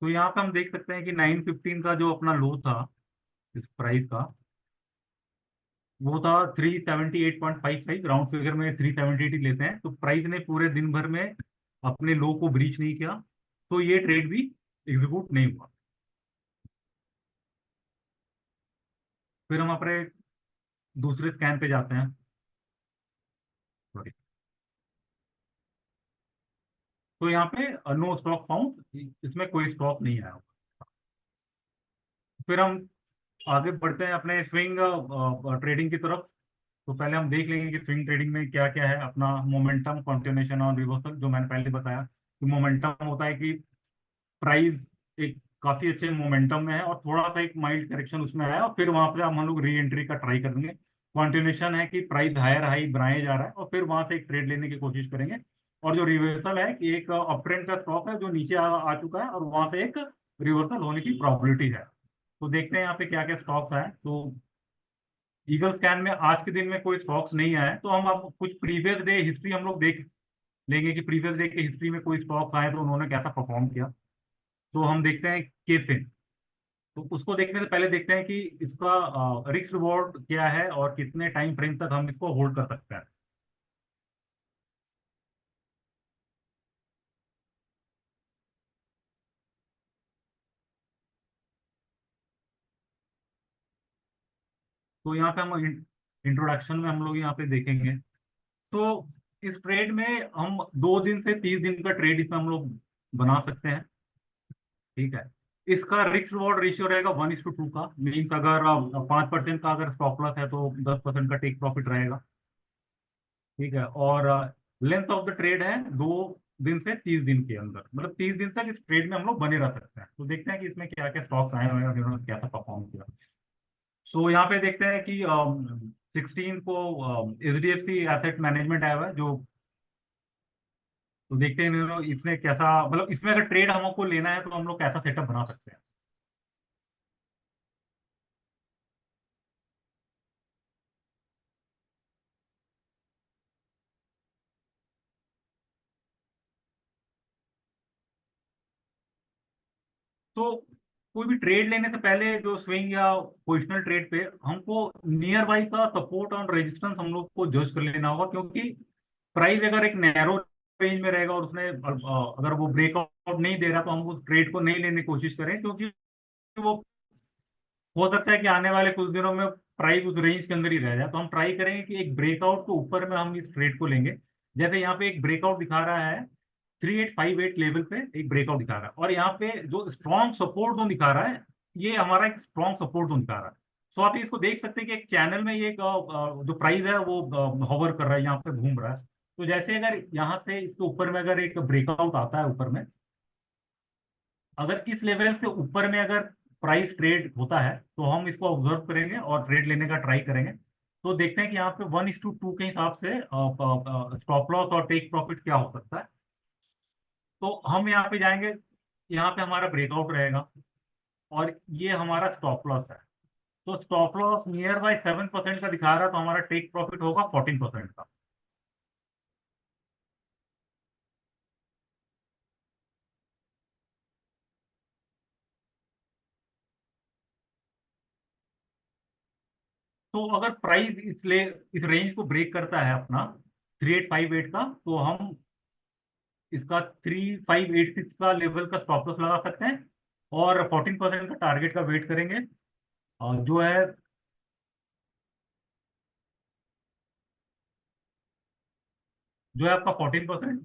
S3: तो यहाँ पे हम देख सकते हैं कि 9:15 का जो अपना लो था इस प्राइस का, वो था 378.55। राउंड फिगर में 378 ही लेते हैं। तो प्राइस ने पूरे दिन भर में अपने लो को ब्रीच नहीं किया, तो ये ट्रेड भी एग्जीक्यूट नहीं हुआ। फिर हम अपने दूसरे स्कैन पे जाते हैं। सॉरी। तो यहाँ पे नो स्टॉक फाउंड, इसमें कोई स्टॉक नहीं आया। फिर हम आगे बढ़ते हैं अपने स्विंग ट्रेडिंग की तरफ। तो पहले हम देख लेंगे कि स्विंग ट्रेडिंग में क्या क्या है। अपना मोमेंटम, कंटिन्यूशन और रिवर्सल, जो मैंने पहले बताया कि मोमेंटम होता है कि प्राइस एक काफी अच्छे मोमेंटम में है और थोड़ा सा एक माइल्ड करेक्शन उसमें आया और फिर वहां पे हम लोग री एंट्री का ट्राई करेंगे। कंटिन्यूशन है कि प्राइस हायर हाई बनाया जा रहा है और फिर वहां से एक ट्रेड लेने की कोशिश करेंगे। और जो रिवर्सल है कि एक अप ट्रेंड का स्टॉक है जो नीचे आ चुका है और वहां से एक रिवर्सल होने की प्रोबेबिलिटी है। तो देखते हैं यहाँ पे क्या क्या स्टॉक्स आए। तो ईगल स्कैन में आज के दिन में कोई स्टॉक्स नहीं आए, तो हम अब कुछ प्रीवियस डे हिस्ट्री हम लोग देख लेंगे कि प्रीवियस डे की हिस्ट्री में कोई स्टॉक्स आए तो उन्होंने कैसा परफॉर्म किया। तो हम देखते हैं केफिन। तो उसको देखने से पहले देखते हैं कि इसका रिस्क रिवॉर्ड क्या है और कितने टाइम फ्रेम तक हम इसको होल्ड कर सकते हैं। तो यहाँ पे हम इंट्रोडक्शन में हम लोग यहाँ पे देखेंगे। तो इस ट्रेड में हम 2 दिन से 30 दिन का ट्रेड इसमें हम लोग बना सकते हैं। ठीक है। इसका रिस्क रिवॉर्ड रेशियो रहेगा 1:2 का। मीन्स अगर 5% का अगर स्टॉप लॉस है तो 10% का टेक प्रॉफिट रहेगा। ठीक है। और लेंथ ऑफ द ट्रेड है 2 दिन से 30 दिन के अंदर, मतलब 30 दिन तक इस ट्रेड में हम लोग बने रह सकते हैं। तो देखते हैं कि इसमें क्या क्या स्टॉक्स आए हुए हैं और इन्होंने कैसा परफॉर्म किया। सो यहाँ पे देखते हैं कि 16 को HDFC एसेट मैनेजमेंट आया हुआ है जो। तो देखते हैं इसमें कैसा, मतलब इसमें अगर ट्रेड हमको लेना है तो हम लोग कैसा सेटअप बना सकते हैं। तो कोई भी ट्रेड लेने से पहले जो स्विंग या पोजिशनल ट्रेड पे हमको नियर बाई का सपोर्ट और रेजिस्टेंस हम लोग को जज कर लेना होगा, क्योंकि प्राइस अगर एक नैरो रेंज में रहेगा और उसने अगर वो ब्रेकआउट नहीं दे रहा तो हम उस ट्रेड को नहीं लेने की कोशिश करें, क्योंकि वो हो सकता है कि आने वाले कुछ दिनों में प्राइस उस रेंज के अंदर ही रह जाए। तो हम ट्राई करेंगे कि एक ब्रेकआउट के ऊपर में हम इस ट्रेड को लेंगे। जैसे यहाँ पे एक ब्रेकआउट दिखा रहा है 3858 लेवल पे एक ब्रेकआउट दिखा रहा है और यहाँ पे जो स्ट्रॉन्ग सपोर्ट जोन दिखा रहा है ये हमारा एक स्ट्रॉन्ग सपोर्ट जोन दिखा रहा है। तो आप इसको देख सकते हैं कि एक चैनल में ये जो प्राइस है वो हॉवर कर रहा है, यहाँ पे घूम रहा है। तो जैसे अगर यहाँ से इसके ऊपर में अगर एक ब्रेकआउट आता है ऊपर में, अगर इस लेवल से ऊपर में अगर प्राइस ट्रेड होता है तो हम इसको ऑब्जर्व करेंगे और ट्रेड लेने का ट्राई करेंगे। तो देखते हैं कि यहाँ पे 1:2 के हिसाब से स्टॉप लॉस और टेक प्रॉफिट क्या हो सकता है। तो हम यहाँ पे जाएंगे, यहाँ पे हमारा ब्रेकआउट रहेगा और ये हमारा स्टॉप लॉस है। तो स्टॉप लॉस नियर बाय 7% का दिखा रहा है, तो हमारा टेक प्रॉफिट होगा 14% का। तो अगर प्राइस इस रेंज को ब्रेक करता है अपना 3858 का, तो हम इसका 3586 का लेवल का स्टॉप लॉस लगा सकते हैं और 14% का टारगेट का वेट करेंगे। और जो है आपका 14%।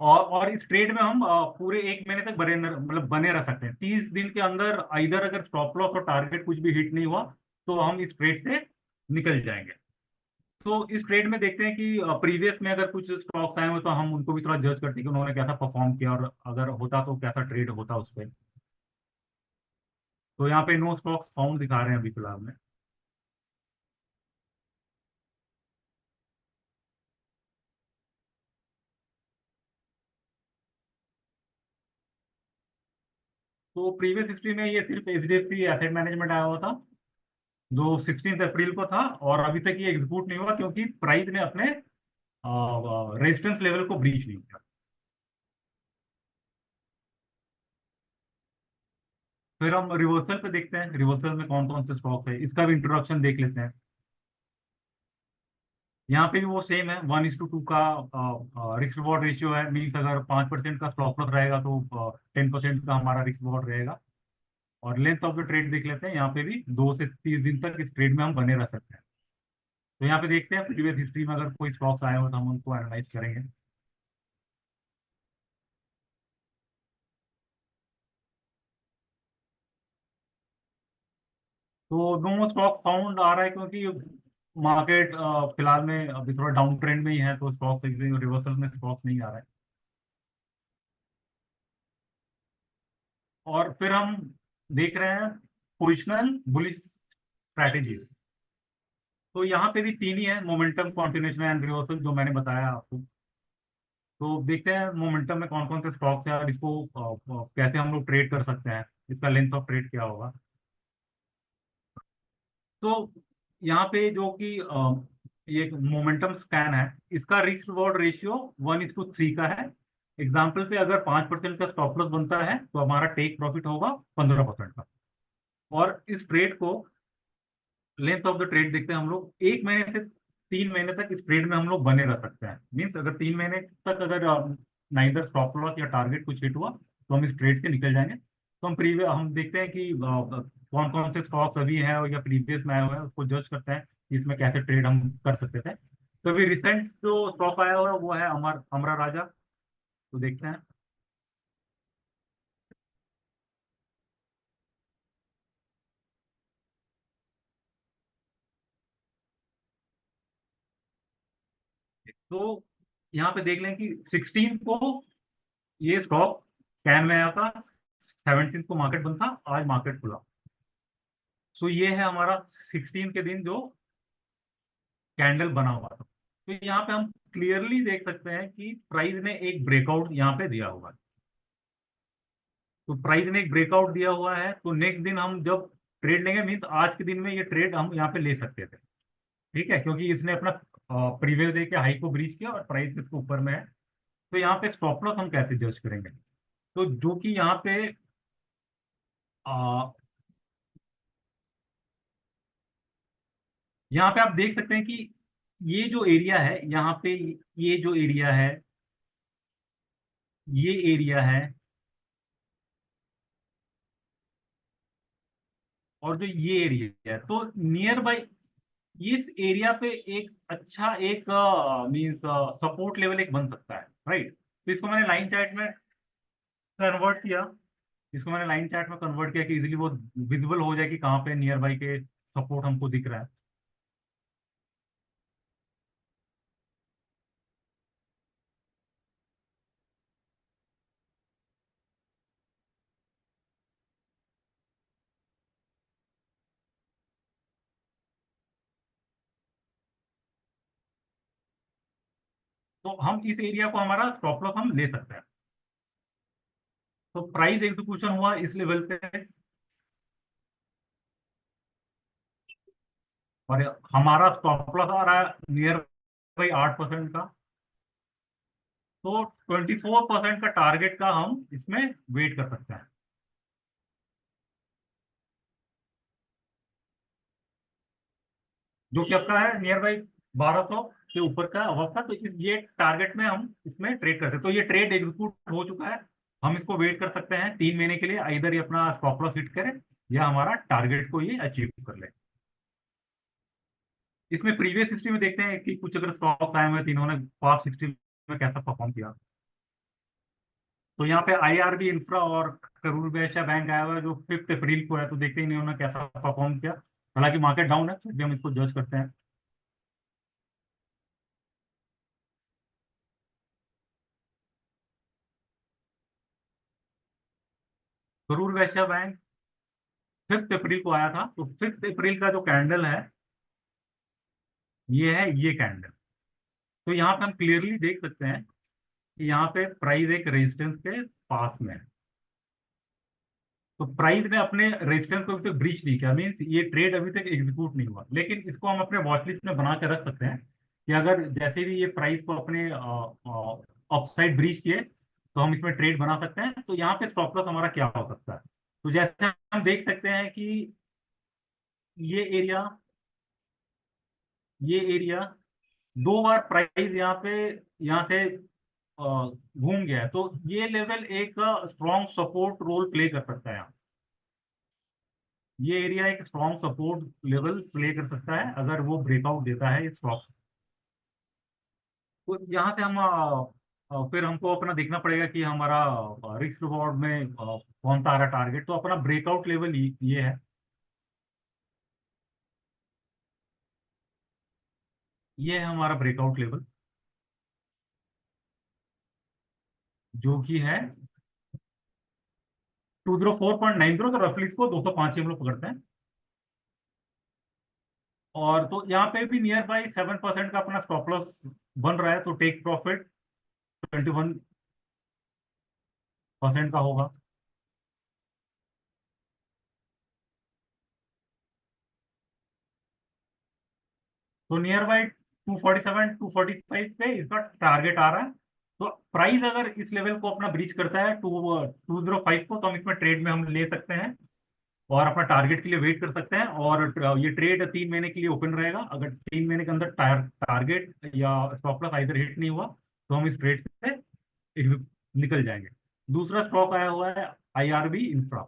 S3: और इस ट्रेड में हम पूरे 1 महीने तक मतलब बने रह सकते हैं। 30 दिन के अंदर इधर अगर स्टॉप लॉस और टारगेट कुछ भी हिट नहीं हुआ तो हम इस ट्रेड से निकल जाएंगे। तो इस ट्रेड में देखते हैं कि प्रीवियस में अगर कुछ स्टॉक्स आए हो तो हम उनको भी थोड़ा जज करते हैं कि उन्होंने कैसा परफॉर्म किया और अगर होता तो कैसा ट्रेड होता उस पर। तो यहाँ पे नो स्टॉक्स फाउंड दिखा रहे हैं अभी फिलहाल में। तो प्रीवियस हिस्ट्री में ये सिर्फ HDFC एसेट मैनेजमेंट आया हुआ था जो 16 अप्रैल को था और अभी तक ये एग्जीक्यूट नहीं हुआ क्योंकि प्राइस ने अपने रेजिस्टेंस लेवल को ब्रीच नहीं किया। फिर हम रिवर्सल पे देखते हैं, रिवर्सल में कौन कौन से स्टॉक है इसका भी इंट्रोडक्शन देख लेते हैं। यहाँ पे भी वो सेम है 1:2 का रिस्क रिवॉर्ड रेशियो है। मीन्स अगर 5% का स्टॉप लॉस रहेगा तो 10% का हमारा रिस्क रिवॉर्ड रहेगा। और लेंथ ऑफ द ट्रेड देख लेते हैं, यहाँ पे भी 2 से 30 दिन तक इस ट्रेड में हम बने रह सकते हैं। तो यहाँ पे देखते हैं प्रीवियस हिस्ट्री में अगर कोई स्टॉक्स आए हो तो हम उनको एनालाइज करेंगे। तो नो स्टॉक फाउंड आ रहा है क्योंकि मार्केट फिलहाल में अभी थोड़ा डाउन ट्रेंड में ही है, तो स्टॉक रिवर्सल में स्टॉक नहीं आ रहा है। और फिर हम देख रहे हैं पोजिशनल बुलिश स्ट्रैटेजीज। तो यहाँ पे भी तीन ही है, मोमेंटम, कॉन्टिन्यूएशन एंड रिवर्सल, जो मैंने बताया आपको। तो देखते हैं मोमेंटम में कौन कौन से स्टॉक्स हैं और इसको कैसे हम लोग ट्रेड कर सकते हैं, इसका लेंथ ऑफ ट्रेड क्या होगा। तो यहाँ पे जो कि ये मोमेंटम स्कैन है, इसका रिस्क रिवॉर्ड रेशियो 1:3 का है। एग्जाम्पल पे अगर 5% का स्टॉप लॉस बनता है तो हमारा टेक प्रॉफिट होगा 15% का। और इस ट्रेड को, लेंथ ऑफ द ट्रेड देखते हैं हम लोग, 1 महीने से 3 महीने तक इस ट्रेड में हम लोग बने रह सकते हैं। मीन्स अगर 3 महीने तक अगर नाइदर स्टॉप लॉस या टारगेट कुछ हिट हुआ तो हम इस ट्रेड से निकल जाएंगे। तो हम देखते हैं कि कौन कौन से स्टॉक्स अभी हैं और या प्रीवियस में आए हुए हैं, उसको जज करते हैं कि इसमें कैसे ट्रेड हम कर सकते थे। तो अभी रिसेंट जो स्टॉक आया हुआ है वो है अमरा राजा। तो देखते हैं। तो यहाँ पे देख लें कि 16 को ये स्टॉक कैन में आया था, 17 को मार्केट बंद था, आज मार्केट खुला। सो ये है हमारा 16 के दिन जो कैंडल बना हुआ था। तो यहाँ पे हम क्लियरली देख सकते हैं कि प्राइस ने एक ब्रेकआउट यहाँ पे दिया हुआ है। तो प्राइस ने एक ब्रेकआउट दिया हुआ है, तो नेक्स्ट दिन हम जब ट्रेड लेंगे, मीन्स आज के दिन में ये ट्रेड हम यहाँ पे ले सकते थे। ठीक है, क्योंकि इसने अपना प्रीवियस डे के हाई को ब्रीच किया और प्राइस इसके ऊपर में है। तो यहाँ पे स्टॉप लॉस हम कैसे जज करेंगे? तो जो कि यहाँ पे आ, यहाँ पे आप देख सकते हैं कि ये जो एरिया है यहाँ पे, ये जो एरिया है, ये एरिया है, और जो ये एरिया है, तो नियर बाई इस एरिया पे एक अच्छा एक मींस सपोर्ट लेवल एक बन सकता है, राइट। तो इसको मैंने लाइन चार्ट में कन्वर्ट किया, कि इजीली वो विजिबल हो जाए कि कहाँ पे नियर बाई के सपोर्ट हमको दिख रहा है। तो हम इस एरिया को, हमारा स्टॉप लॉस हम ले सकते हैं। तो प्राइस एग्जीक्यूशन हुआ इस लेवल पे, और हमारा स्टॉप लॉस आ रहा है नियर बाई 8% का। तो 24% का टारगेट का हम इसमें वेट कर सकते हैं, जो कि आपका है नियर बाई 1200 के ऊपर का अवध था। तो ये टारगेट में हम इसमें ट्रेड करते हैं। तो ये ट्रेड एग्जीक्यूट हो चुका है, हम इसको वेट कर सकते हैं 3 महीने के लिए, इधर ये अपना स्टॉप लॉस हिट करे या हमारा टारगेट को ये अचीव कर ले। इसमें प्रीवियस हिस्ट्री में देखते हैं कि कुछ अगर स्टॉक्स आए हुए हैं, इन्होंने पास्ट हिस्ट्री में कैसा परफॉर्म किया। तो यहाँ पे आईआरबी इंफ्रा और करूर वैश्य बैंक आया हुआ है, जो 5 अप्रैल को है। तो देखते हैं इन्होंने कैसा परफॉर्म किया। हालांकि मार्केट डाउन है, फिर भी हम इसको जज करते हैं। करूर वैश्य बैंक 5 अप्रैल को आया था। तो 5 अप्रैल का जो कैंडल है, ये है ये कैंडल। तो यहाँ पे हम क्लियरली देख सकते हैं कि यहाँ पे प्राइस एक रेजिस्टेंस के पास में है। तो प्राइस ने अपने रेजिस्टेंस को अभी तक ब्रीच नहीं किया, मीन्स ये ट्रेड अभी तक एग्जीक्यूट नहीं हुआ। लेकिन इसको हम अपने वॉच लिस्ट में बना के रख सकते हैं कि अगर जैसे भी ये प्राइस को अपने अपसाइड ब्रीच किए तो हम इसमें ट्रेड बना सकते हैं। तो यहाँ पे स्टॉप लॉस हमारा क्या हो सकता है? तो जैसे हम देख सकते हैं कि ये एरिया, ये एरिया, 2 बार प्राइस यहाँ पे, यहाँ से घूम गया है। तो ये लेवल एक स्ट्रॉन्ग सपोर्ट रोल प्ले कर सकता है यहाँ। ये एरिया एक स्ट्रॉन्ग सपोर्ट लेवल प्ले कर सकता है अगर वो ब्रेकआउट देता है स्टॉक। तो यहाँ से हम फिर हमको अपना देखना पड़ेगा कि हमारा रिस्क रिवॉर्ड में कौन सा आ रहा टारगेट। तो अपना ब्रेकआउट लेवल ये है, ये है हमारा ब्रेकआउट लेवल, जो कि है 204.90, तो रफली इसको 205 हम लोग पकड़ते हैं। और तो यहाँ पे भी नियर बाई 7% का अपना स्टॉप लॉस बन रहा है, तो टेक प्रॉफिट 21% का होगा। तो नियर बाई 247 245 पे इसका टारगेट आ रहा है। तो प्राइस अगर इस लेवल को अपना ब्रीच करता है 205 को, तो हम इसमें ट्रेड में हम ले सकते हैं और अपना टारगेट के लिए वेट कर सकते हैं। और ये ट्रेड 3 महीने के लिए ओपन रहेगा। अगर 3 महीने के अंदर टारगेट या स्टॉप लॉस इधर हिट नहीं हुआ, तो हम इस ट्रेड से निकल जाएंगे। दूसरा स्टॉक आया हुआ है IRB इंफ्रा।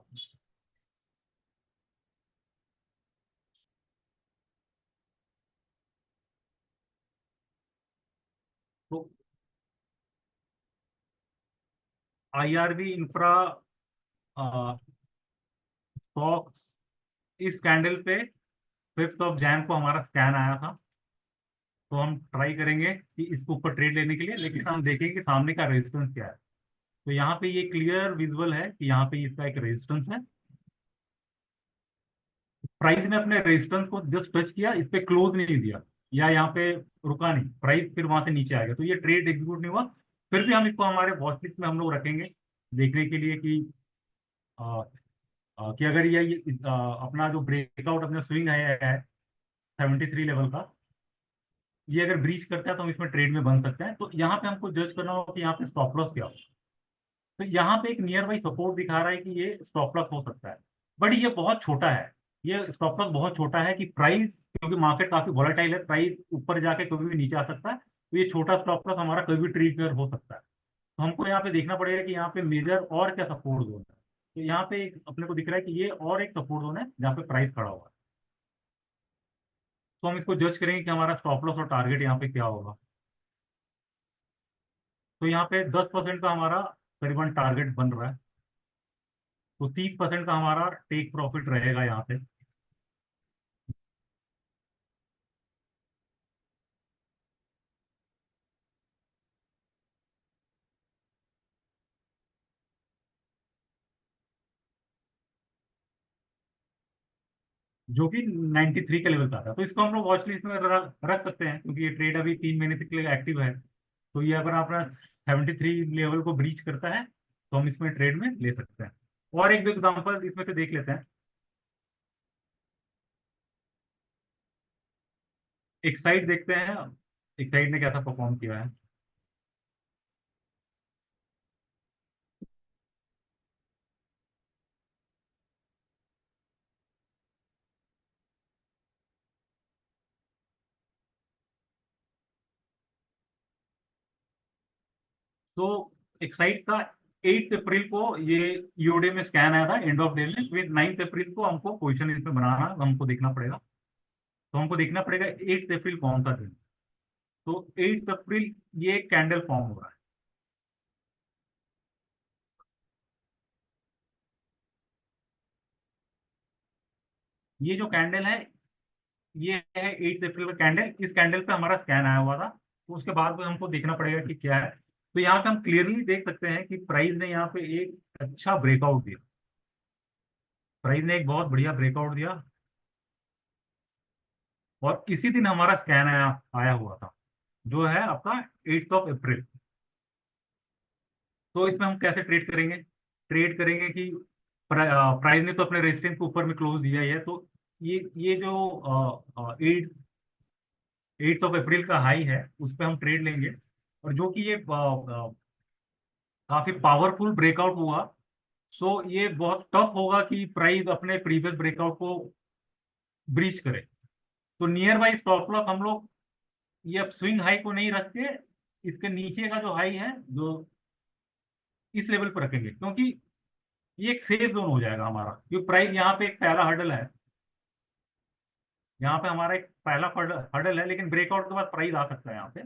S3: तो IRB इंफ्रा स्टॉक्स, इस कैंडल पे 5 Jan को हमारा स्कैन आया था। तो हम ट्राई करेंगे कि इसके ऊपर ट्रेड लेने के लिए, लेकिन हम देखेंगे कि सामने का रेजिस्टेंस क्या है। तो यहाँ पे ये क्लियर विजुअल है कि यहाँ पे इसका एक रेजिस्टेंस है। प्राइस ने अपने रेजिस्टेंस को जस्ट टच किया, इस पे क्लोज नहीं दिया या यहाँ पे रुका नहीं, प्राइस फिर वहां से नीचे आ गया, तो ये ट्रेड एग्जीक्यूट नहीं हुआ। फिर भी हम इसको हमारे वॉच लिस्ट में हम लोग रखेंगे देखने के लिए कि कि अगर अपना जो ब्रेकआउट अपना स्विंग है 73 लेवल का, ये अगर ब्रीच करता है तो हम इसमें ट्रेड में बन सकते हैं। तो यहाँ पे हमको जज करना होगा कि यहाँ पे स्टॉप लॉस क्या हो। तो यहाँ पे एक नियर बाई सपोर्ट दिखा रहा है कि ये स्टॉप लॉस हो सकता है, बट ये बहुत छोटा है। ये स्टॉप लॉस बहुत छोटा है कि प्राइस, क्योंकि मार्केट काफी वॉलेटाइल है, प्राइस ऊपर जाके कभी भी नीचे आ सकता है, तो ये छोटा स्टॉप लॉस हमारा कभी भी ट्रिगर हो सकता है। तो हमको यहाँ पे देखना पड़ेगा कि यहाँ पे मेजर और क्या सपोर्ट जोन है। तो यहाँ पे अपने को दिख रहा है कि ये और एक सपोर्ट जोन है जहाँ पे प्राइस खड़ा हुआ है। तो हम इसको जज करेंगे कि हमारा स्टॉप लॉस और टारगेट यहाँ पे क्या होगा। तो यहाँ पे 10% का हमारा करीबन टारगेट बन रहा है, तो 30% का हमारा टेक प्रॉफिट रहेगा यहाँ पे। जो कि 93 के लेवल का था, तो इसको हम लोग वॉच लिस्ट में रख सकते हैं, क्योंकि ये ट्रेड अभी 3 महीने तक के लिए एक्टिव है। तो ये अगर अपना 73 लेवल को ब्रीच करता है, तो हम इसमें ट्रेड में ले सकते हैं। और एक दो एग्जांपल इसमें से देख लेते हैं। एक साइड देखते हैं, एक साइड ने कैसा परफॉर्म किया है। तो एक साइड का 8 अप्रैल को ये ईओडी में स्कैन आया था एंड ऑफ डे में, फिर 9 अप्रैल को हमको पोजिशन इसमें बनाना, हमको देखना पड़ेगा। तो हमको देखना पड़ेगा 8 अप्रैल कौन सा दिन। तो 8 अप्रैल ये कैंडल फॉर्म हो रहा है। ये जो कैंडल है, ये है 8 अप्रैल का कैंडल। इस कैंडल पे हमारा स्कैन आया हुआ था, तो उसके बाद में हमको देखना पड़ेगा कि क्या है। तो यहाँ पे हम क्लियरली देख सकते हैं कि प्राइस ने यहाँ पे एक अच्छा ब्रेकआउट दिया। प्राइस ने एक बहुत बढ़िया ब्रेकआउट दिया, और इसी दिन हमारा स्कैन आया आया हुआ था, जो है आपका 8 अप्रैल। तो इसमें हम कैसे ट्रेड करेंगे? ट्रेड करेंगे कि प्राइस ने तो अपने रेजिस्टेंस के ऊपर में क्लोज दिया ही है, तो ये जो 8 अप्रैल का हाई है, उस पर हम ट्रेड लेंगे। और जो कि ये काफी पावरफुल ब्रेकआउट हुआ, सो ये बहुत टफ होगा कि प्राइस अपने प्रीवियस ब्रेकआउट को ब्रीच करे। तो नियर बाई स्टॉप लॉस हम लोग ये अब स्विंग हाई को नहीं रख के इसके नीचे का जो हाई है, जो इस लेवल पर रखेंगे, क्योंकि ये एक सेफ जोन हो जाएगा हमारा। क्योंकि प्राइस यहाँ पे एक पहला हर्डल है, यहाँ पे हमारा एक पहला हर्डल है, लेकिन ब्रेकआउट के बाद प्राइस आ सकता है यहाँ पे।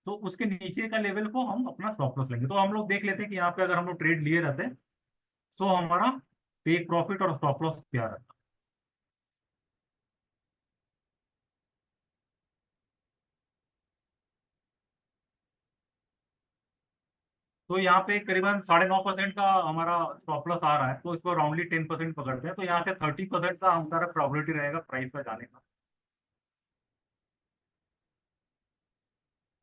S3: तो उसके नीचे का लेवल को हम अपना स्टॉप लॉस लेंगे। तो हम लोग देख लेते हैं कि यहाँ पे अगर हम लोग ट्रेड लिए रहते हैं, तो हमारा टेक प्रॉफिट और स्टॉप लॉस क्या रहता है। तो यहाँ पे करीबन 9.5% का हमारा स्टॉप लॉस आ रहा है, तो इसको राउंडली 10% पकड़ते हैं, तो यहाँ से 30% का हमारा प्रोबेबिलिटी रहेगा प्राइस का जाने का।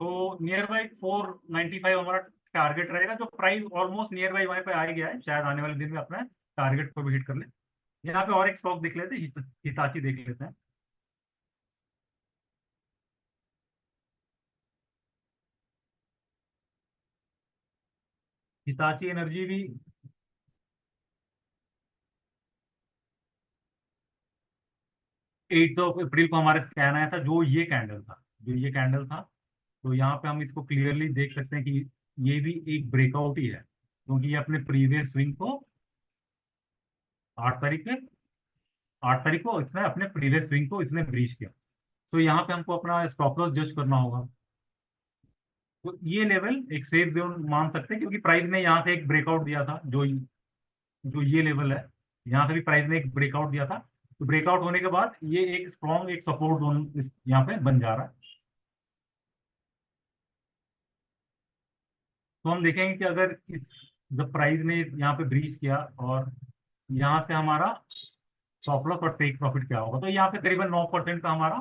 S3: तो नियर बाई 495 हमारा टारगेट रहेगा, जो प्राइस ऑलमोस्ट नियर बाई वहीं पे आ ही गया है, शायद आने वाले दिन में अपना टारगेट को भी हिट कर ले। यहाँ पे और एक स्टॉक देख लेते हैं, हिताची देख लेते हैं। हिताची एनर्जी भी 8 अप्रैल को हमारे स्कैन आया था, जो ये कैंडल था। तो यहाँ पे हम इसको क्लियरली देख सकते हैं कि ये भी एक ब्रेकआउट ही है, क्योंकि ये अपने प्रीवियस स्विंग को 8 तारीख के 8 तारीख को इसने अपने प्रीवियस स्विंग को इसने ब्रीच किया। तो यहाँ पे हमको अपना स्टॉप लॉस जज करना होगा। तो ये लेवल एक सेफ जोन मान सकते हैं, क्योंकि प्राइस ने यहाँ से एक ब्रेकआउट दिया था, जो जो ये लेवल है, यहाँ से भी प्राइस ने एक ब्रेकआउट दिया था। तो ब्रेकआउट होने के बाद ये एक स्ट्रॉन्ग एक सपोर्ट जोन यहाँ पे बन जा रहा है। तो हम देखेंगे कि अगर इस जब प्राइस ने यहाँ पे ब्रीच किया और यहाँ से हमारा स्टॉप लॉस और टेक प्रॉफिट क्या होगा, तो यहाँ पे करीबन 9% का हमारा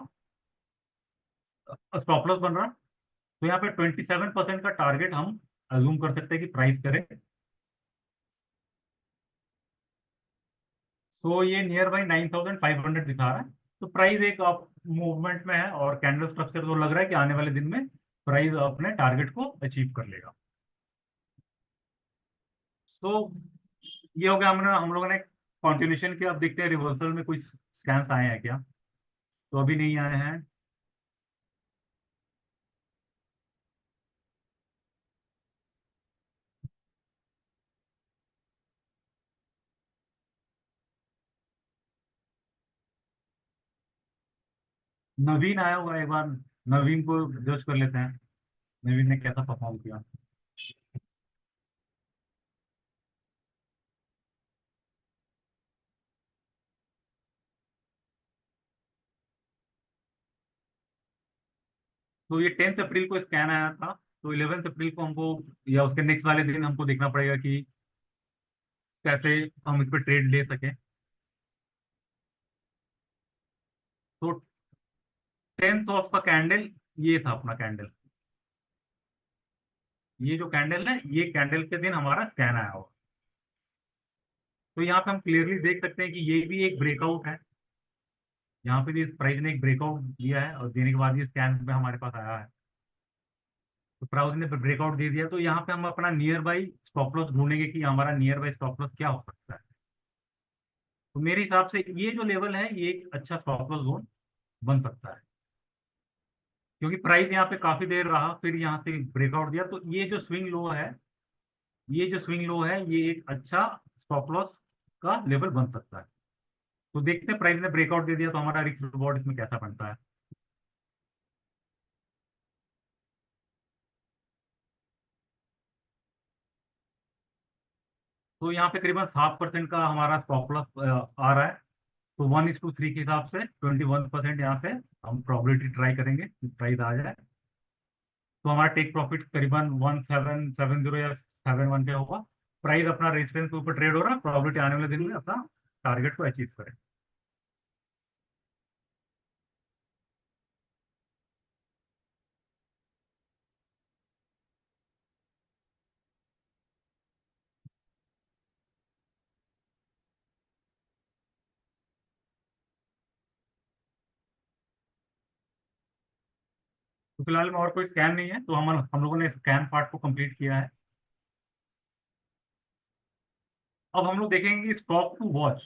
S3: स्टॉप लॉस बन रहा है। तो यहाँ पे 27% का टारगेट हम अज्यूम कर सकते हैं कि प्राइस करे। सो ये नियर बाई 9,500 दिखा रहा है। तो प्राइस एक अप मूवमेंट में है, और कैंडल स्ट्रक्चर तो लग रहा है कि आने वाले दिन में प्राइस अपने टारगेट को अचीव कर लेगा। तो ये हो गया, हम लोगों ने कंटिन्यूशन किया। अब देखते हैं रिवर्सल में कुछ स्कैम्स आए हैं क्या। तो अभी नहीं आए हैं। नवीन आया हुआ है, एक बार नवीन को जज कर लेते हैं, नवीन ने कैसा परफॉर्म किया। तो ये 10 अप्रैल को स्कैन आया था। तो 11 अप्रैल को हमको, या उसके नेक्स्ट वाले दिन हमको देखना पड़ेगा कि कैसे हम इस पर ट्रेड ले सकें। तो 10th ऑफ का कैंडल, ये था अपना कैंडल। ये जो कैंडल है, ये कैंडल के दिन हमारा स्कैन आया हुआ। तो यहाँ पे हम क्लियरली देख सकते हैं कि ये भी एक ब्रेकआउट है। यहाँ पे भी इस प्राइस ने एक ब्रेकआउट दिया है, और देने के बाद ये स्कैन पे हमारे पास आया है। तो प्राइस ने ब्रेकआउट दे दिया, तो यहाँ पे हम अपना नियर बाई स्टॉप लॉस ढूंढेंगे कि हमारा नियर बाई स्टॉप लॉस क्या हो सकता है। तो मेरे हिसाब से ये जो लेवल है, ये एक अच्छा स्टॉप लॉस जोन बन सकता है, क्योंकि प्राइस यहाँ पे काफी देर रहा, फिर यहाँ से ब्रेकआउट दिया। तो ये जो स्विंग लो है, ये एक अच्छा स्टॉप लॉस का लेवल बन सकता है। तो देखते हैं, प्राइस ने ब्रेकआउट दे दिया तो हमारा रिस्क रिवॉर्ड इसमें कैसा बनता है। तो यहाँ पे करीबन 7% का हमारा स्टॉप लॉस आ रहा है। तो 1:3 के हिसाब से 21% यहाँ पे हम प्रोबेबिलिटी ट्राई करेंगे कि प्राइस आ जाए। तो हमारा टेक प्रॉफिट करीबन 1770 या 71 का होगा। प्राइस अपना रेजिस्टेंस के ऊपर ट्रेड हो रहा है, प्रोबेबिलिटी आने वाले दिन में अपना टारगेट को अचीव करें। तो फिलहाल में और कोई स्कैन नहीं है, तो हम लोगों ने स्कैन पार्ट को कंप्लीट किया है। अब हम लोग देखेंगे कि स्टॉक टू वॉच।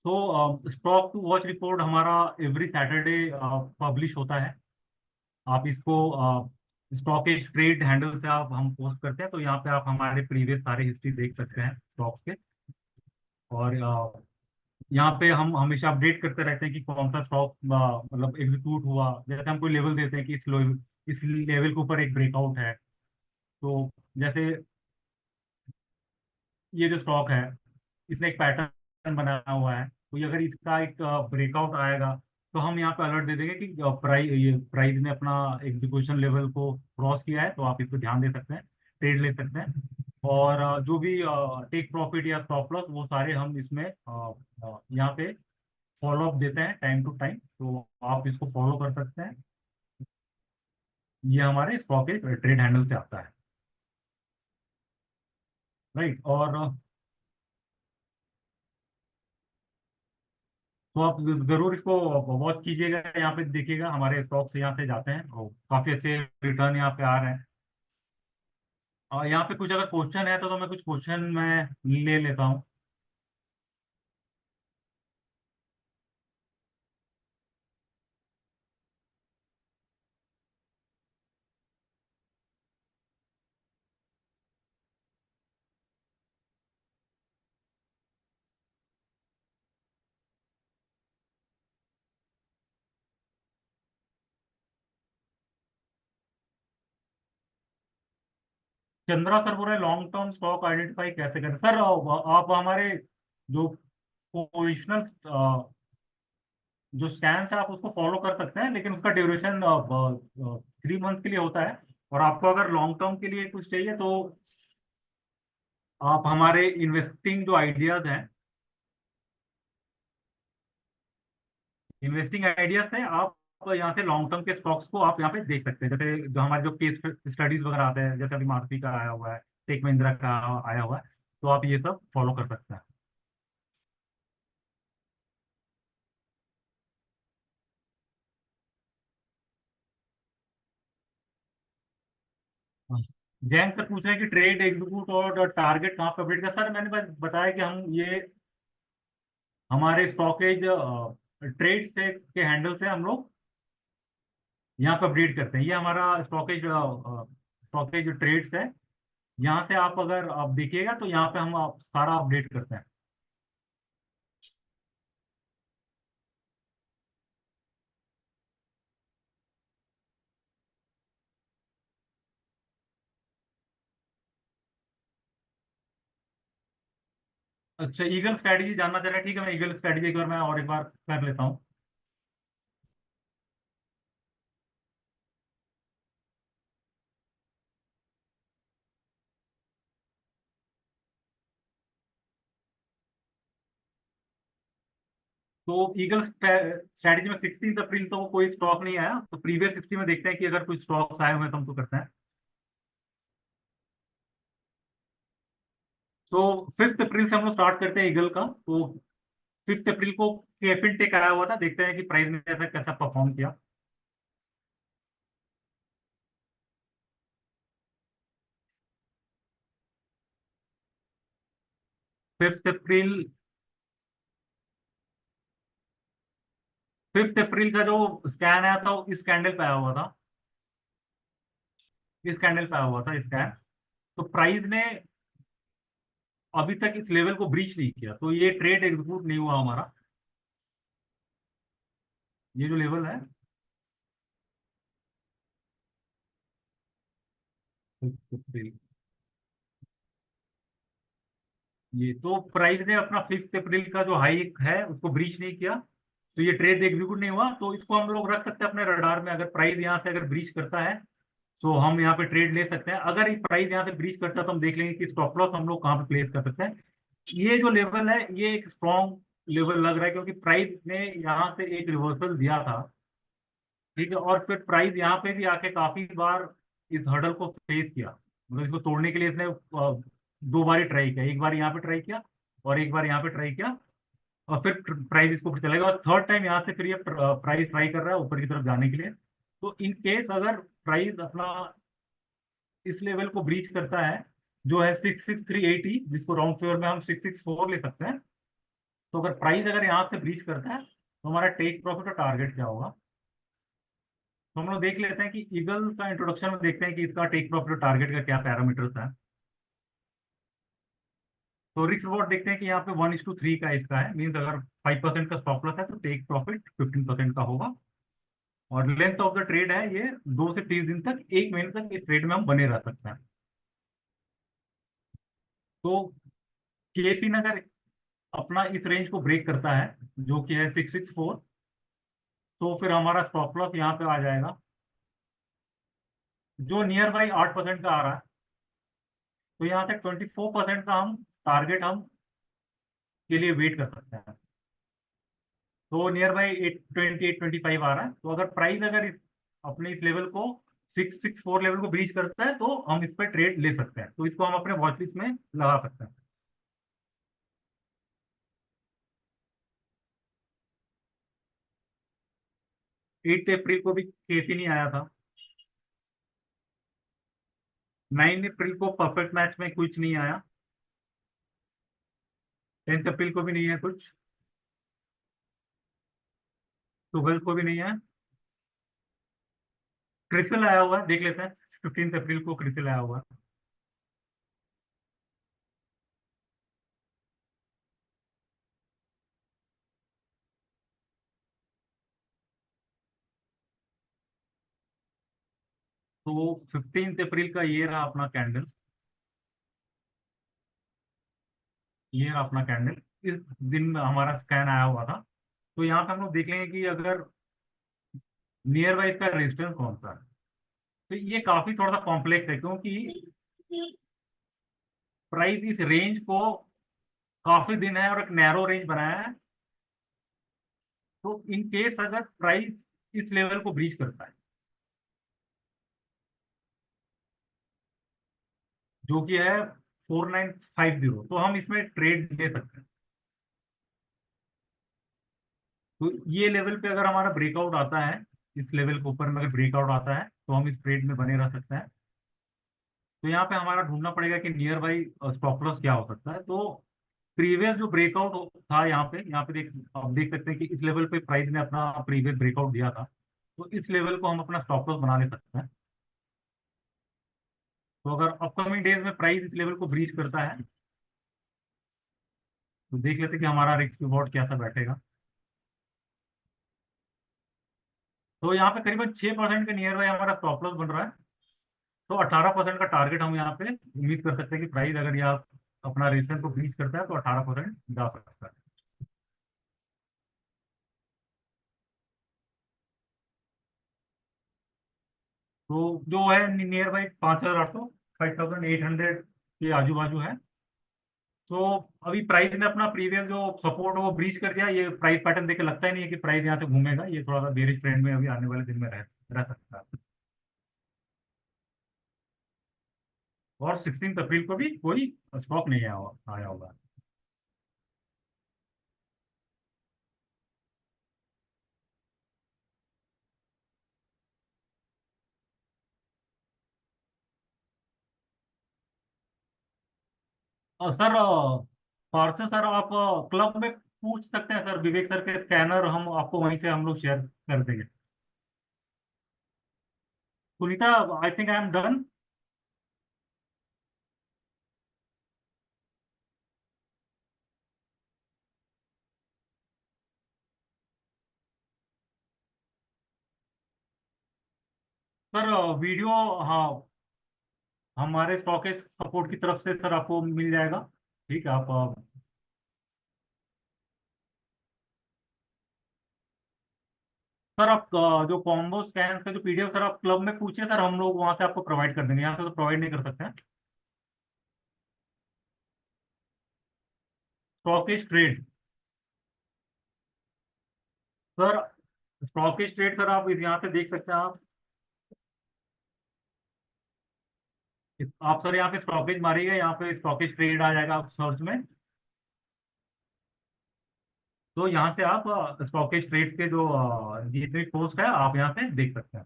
S3: तो स्टॉक टू वॉच रिपोर्ट हमारा एवरी सैटरडे पब्लिश होता है। आप इसको स्टॉक ट्रेड हैंडल से आप हम पोस्ट करते हैं, तो यहाँ पे आप हमारे प्रीवियस सारे हिस्ट्री देख सकते हैं स्टॉक्स के। और यहाँ पे हम हमेशा अपडेट करते रहते हैं कि कौन सा स्टॉक मतलब एग्जीक्यूट हुआ। जैसे हम कोई लेवल देते हैं कि इस लेवल के ऊपर एक ब्रेकआउट है, तो जैसे ये जो स्टॉक है इसने एक पैटर्न बनाया हुआ है, तो ये अगर इसका एक ब्रेकआउट आएगा तो हम यहाँ पे अलर्ट दे देंगे कि प्राइस ने अपना एग्जीक्यूशन लेवल को क्रॉस किया है, तो आप इस पर ध्यान दे सकते हैं, ट्रेड ले सकते हैं। और जो भी टेक प्रॉफिट या स्टॉप लॉस वो सारे हम इसमें यहाँ पे फॉलो अप देते हैं टाइम टू टाइम, तो आप इसको फॉलो कर सकते हैं। ये हमारे स्टॉक ट्रेड हैंडल से आता है, राइट। और तो आप जरूर इसको वॉच कीजिएगा, यहाँ पे देखिएगा हमारे स्टॉक्स यहाँ से जाते हैं और काफी अच्छे रिटर्न यहाँ पे आ रहे हैं। और यहाँ पे कुछ अगर क्वेश्चन है तो मैं कुछ क्वेश्चन मैं ले लेता हूँ। चंद्रा सर बोल रहे लॉन्ग टर्म स्टॉक आइडेंटिफाई कैसे करें। सर आप हमारे जो पोजिशनल जो स्टैंड है आप उसको फॉलो कर सकते हैं, लेकिन उसका ड्यूरेशन 3 मंथ के लिए होता है। और आपको अगर लॉन्ग टर्म के लिए कुछ चाहिए तो आप हमारे इन्वेस्टिंग जो आइडियाज हैं, इन्वेस्टिंग आइडियाज है, आप यहाँ से लॉन्ग टर्म के स्टॉक्स को आप यहाँ पे देख सकते हैं। जैसे जो हमारे जो केस स्टडीज वगैरह आते हैं, जैसे अभी मारुति का आया हुआ है, टेक महिंद्रा का आया हुआ है, तो आप ये सब फॉलो कर सकते हैं। हाँ। जैन सर पूछ रहे हैं कि ट्रेड एग्जीक्यूट और टारगेट कहाँ पे अपडेट कर। सर मैंने बस बताया कि हम ये हमारे स्टॉकेज ट्रेड से के हैंडल से हम लोग यहाँ पे अपडेट करते हैं। ये हमारा स्टॉकेज ट्रेड्स है, यहाँ से आप अगर आप देखिएगा तो यहाँ पे हम सारा अपडेट करते हैं। अच्छा, ईगल स्ट्रैटेजी जानना चाह रहे हैं, ठीक है, मैं ईगल स्ट्रैटेजी एक बार मैं और एक बार कर लेता हूँ। तो ईगल स्ट्रैटेजी में 16 अप्रैल तो कोई स्टॉक नहीं आया, तो प्रीवियस हिस्ट्री में देखते हैं कि अगर कुछ स्टॉक्स आए हुए हैं तो हम तो करते हैं। तो 5 अप्रैल से हम लोग स्टार्ट करते हैं ईगल का। तो 5 अप्रैल को केफिन टेक आया हुआ था, देखते हैं कि प्राइस ने ऐसा कैसा परफॉर्म किया। फिफ्थ अप्रैल 5 अप्रैल का जो स्कैन आया था वो इस कैंडल पे आया हुआ था, इस कैंडल पे आया हुआ था स्कैन। तो प्राइस ने अभी तक इस लेवल को ब्रीच नहीं किया, तो ये ट्रेड एग्जीक्यूट नहीं हुआ हमारा। ये जो लेवल है 5 अप्रैल, ये तो प्राइस ने अपना 5 अप्रैल का जो हाई है उसको ब्रीच नहीं किया, तो ये ट्रेड एग्जीक्यूट नहीं हुआ। तो इसको हम लोग रख सकते हैं अपने रडार में। अगर प्राइस यहाँ से अगर ब्रीच करता है तो हम यहाँ पे ट्रेड ले सकते हैं। अगर ये प्राइस यहाँ से ब्रीच करता है तो हम देख लेंगे कि स्टॉप लॉस हम लोग कहाँ पे प्लेस कर सकते हैं। ये जो लेवल है ये एक स्ट्रॉन्ग लेवल लग रहा है, क्योंकि प्राइस ने यहाँ से एक रिवर्सल दिया था, ठीक है, और फिर प्राइस यहाँ पे भी आके काफी बार इस हर्डल को फेस किया। मतलब इसको तोड़ने के लिए इसने 2 बार ही ट्राई किया, एक बार यहाँ पे ट्राई किया और एक बार यहाँ पे ट्राई किया, और फिर प्राइस इसको फिर चलेगा, और थर्ड टाइम यहाँ से फिर ये प्राइस ट्राई कर रहा है ऊपर की तरफ जाने के लिए। तो इन केस अगर प्राइस अपना इस लेवल को ब्रीच करता है जो है 66380, जिसको राउंड फिगर में हम 664 ले सकते हैं, तो अगर प्राइस अगर यहाँ से ब्रीच करता है तो हमारा टेक प्रॉफिट और टारगेट क्या होगा। तो हम लोग देख लेते हैं कि ईगल का इंट्रोडक्शन में देखते हैं कि इसका टेक प्रॉफिट और टारगेट का क्या पैरामीटर्स है। तो रिस्क रिवॉर्ड देखते हैं कि यहाँ पे 1:3 का इसका है, मीन्स अगर 5% का स्टॉप लॉस है तो टेक प्रॉफिट 15% का होगा। और लेंथ ऑफ द ट्रेड है ये 2 से 30 दिन तक, 1 महीने तक इस ट्रेड में हम बने रह सकते हैं। तो केफिन अगर अपना इस रेंज को ब्रेक करता है जो कि है 664, तो फिर हमारा स्टॉप लॉस यहाँ पे आ जाएगा जो नियर बाई 8% का आ रहा है। तो यहाँ से 24% का हम टारगेट हम के लिए वेट कर सकते हैं। तो नियर बाई 828-825 आ रहा है। तो अगर प्राइस अगर अपने इस लेवल को 664 लेवल को ब्रीच करता है तो हम इस पर ट्रेड ले सकते हैं। तो इसको हम अपने वॉच लिस्ट में लगा सकते हैं। 8 अप्रैल को भी केसी नहीं आया था। 9 अप्रैल को परफेक्ट मैच में कुछ नहीं आया। 10 अप्रैल को भी नहीं है कुछ। 12 को भी नहीं है। क्रिसिल आया हुआ है, देख लेते हैं। 15 अप्रैल को क्रिसिल आया हुआ है। तो 15 अप्रैल का ये रहा अपना कैंडल, ये रहा अपना कैंडल। इस दिन हमारा स्कैन आया हुआ था। तो यहाँ पे हम लोग देख लेंगे कि अगर नियर बाई इसका रेजिस्टेंस कौन सा है। तो ये काफी थोड़ा सा कॉम्प्लेक्स है क्योंकि प्राइस इस रेंज को काफी दिन है और एक नैरो रेंज बनाया है। तो इन केस अगर प्राइस इस लेवल को ब्रीच करता है जो कि है 4950, तो हम इसमें ट्रेड ले सकते हैं। तो ये लेवल पे अगर हमारा ब्रेकआउट आता है, इस लेवल के ऊपर में अगर ब्रेकआउट आता है तो हम इस ट्रेड में बने रह सकते हैं। तो यहाँ पे हमारा ढूंढना पड़ेगा कि नियर बाई स्टॉप लॉस क्या हो सकता है। तो प्रीवियस जो ब्रेकआउट था यहाँ पे आप देख सकते हैं कि इस लेवल पे प्राइस ने अपना प्रीवियस ब्रेकआउट दिया था। तो इस लेवल को हम अपना स्टॉप लॉस बना ले सकते हैं। तो अगर अपकमिंग डेज में प्राइस इस लेवल को ब्रीच करता है तो देख लेते हैं कि हमारा रिस्क रिवॉर्ड कैसा बैठेगा। तो यहाँ पे करीबन 6% के नियर बाई हमारा स्टॉप लॉस बन रहा है। तो 18% का टारगेट हम यहाँ पे उम्मीद कर सकते हैं कि प्राइस अगर यह अपना रेजिस्टेंस को ब्रीच करता है तो 18% जा सकता है। तो जो है नियर बाई 5,800 5,800 के आजू बाजू है। तो अभी प्राइस ने अपना प्रीवियस जो सपोर्ट वो ब्रीच कर दिया। ये प्राइस पैटर्न देख के लगता ही नहीं है कि प्राइस यहाँ से घूमेगा। ये थोड़ा सा बेरिश ट्रेंड में अभी आने वाले दिन में रह सकता है। और 16 अप्रैल को भी कोई स्टॉक नहीं आया होगा। सर पार्थ सर, आप क्लब में पूछ सकते हैं सर, विवेक सर के स्कैनर हम आपको वहीं से हम लोग शेयर कर देंगे। Sunita, I think I am done. Sir video, हाँ, हमारे स्टॉकेज सपोर्ट की तरफ से सर आपको मिल जाएगा। ठीक है, आप सर आप जो कॉम्बो स्कैन का जो पीडीएफ सर आप क्लब में पूछे सर, हम लोग वहां से आपको प्रोवाइड कर देंगे। यहाँ से तो प्रोवाइड नहीं कर सकते हैं। Stockage trade sir, stockage trade sir आप यहाँ से देख सकते हैं। आप सर यहाँ पे स्टॉकेज मारिएगा, यहाँ पे स्टॉकेज ट्रेड आ जाएगा आप सर्च में। तो यहाँ से आप स्टॉकेज ट्रेड्स के जो जितने पोस्ट है आप यहाँ से देख सकते हैं।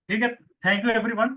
S3: ठीक है, थैंक यू एवरीवन।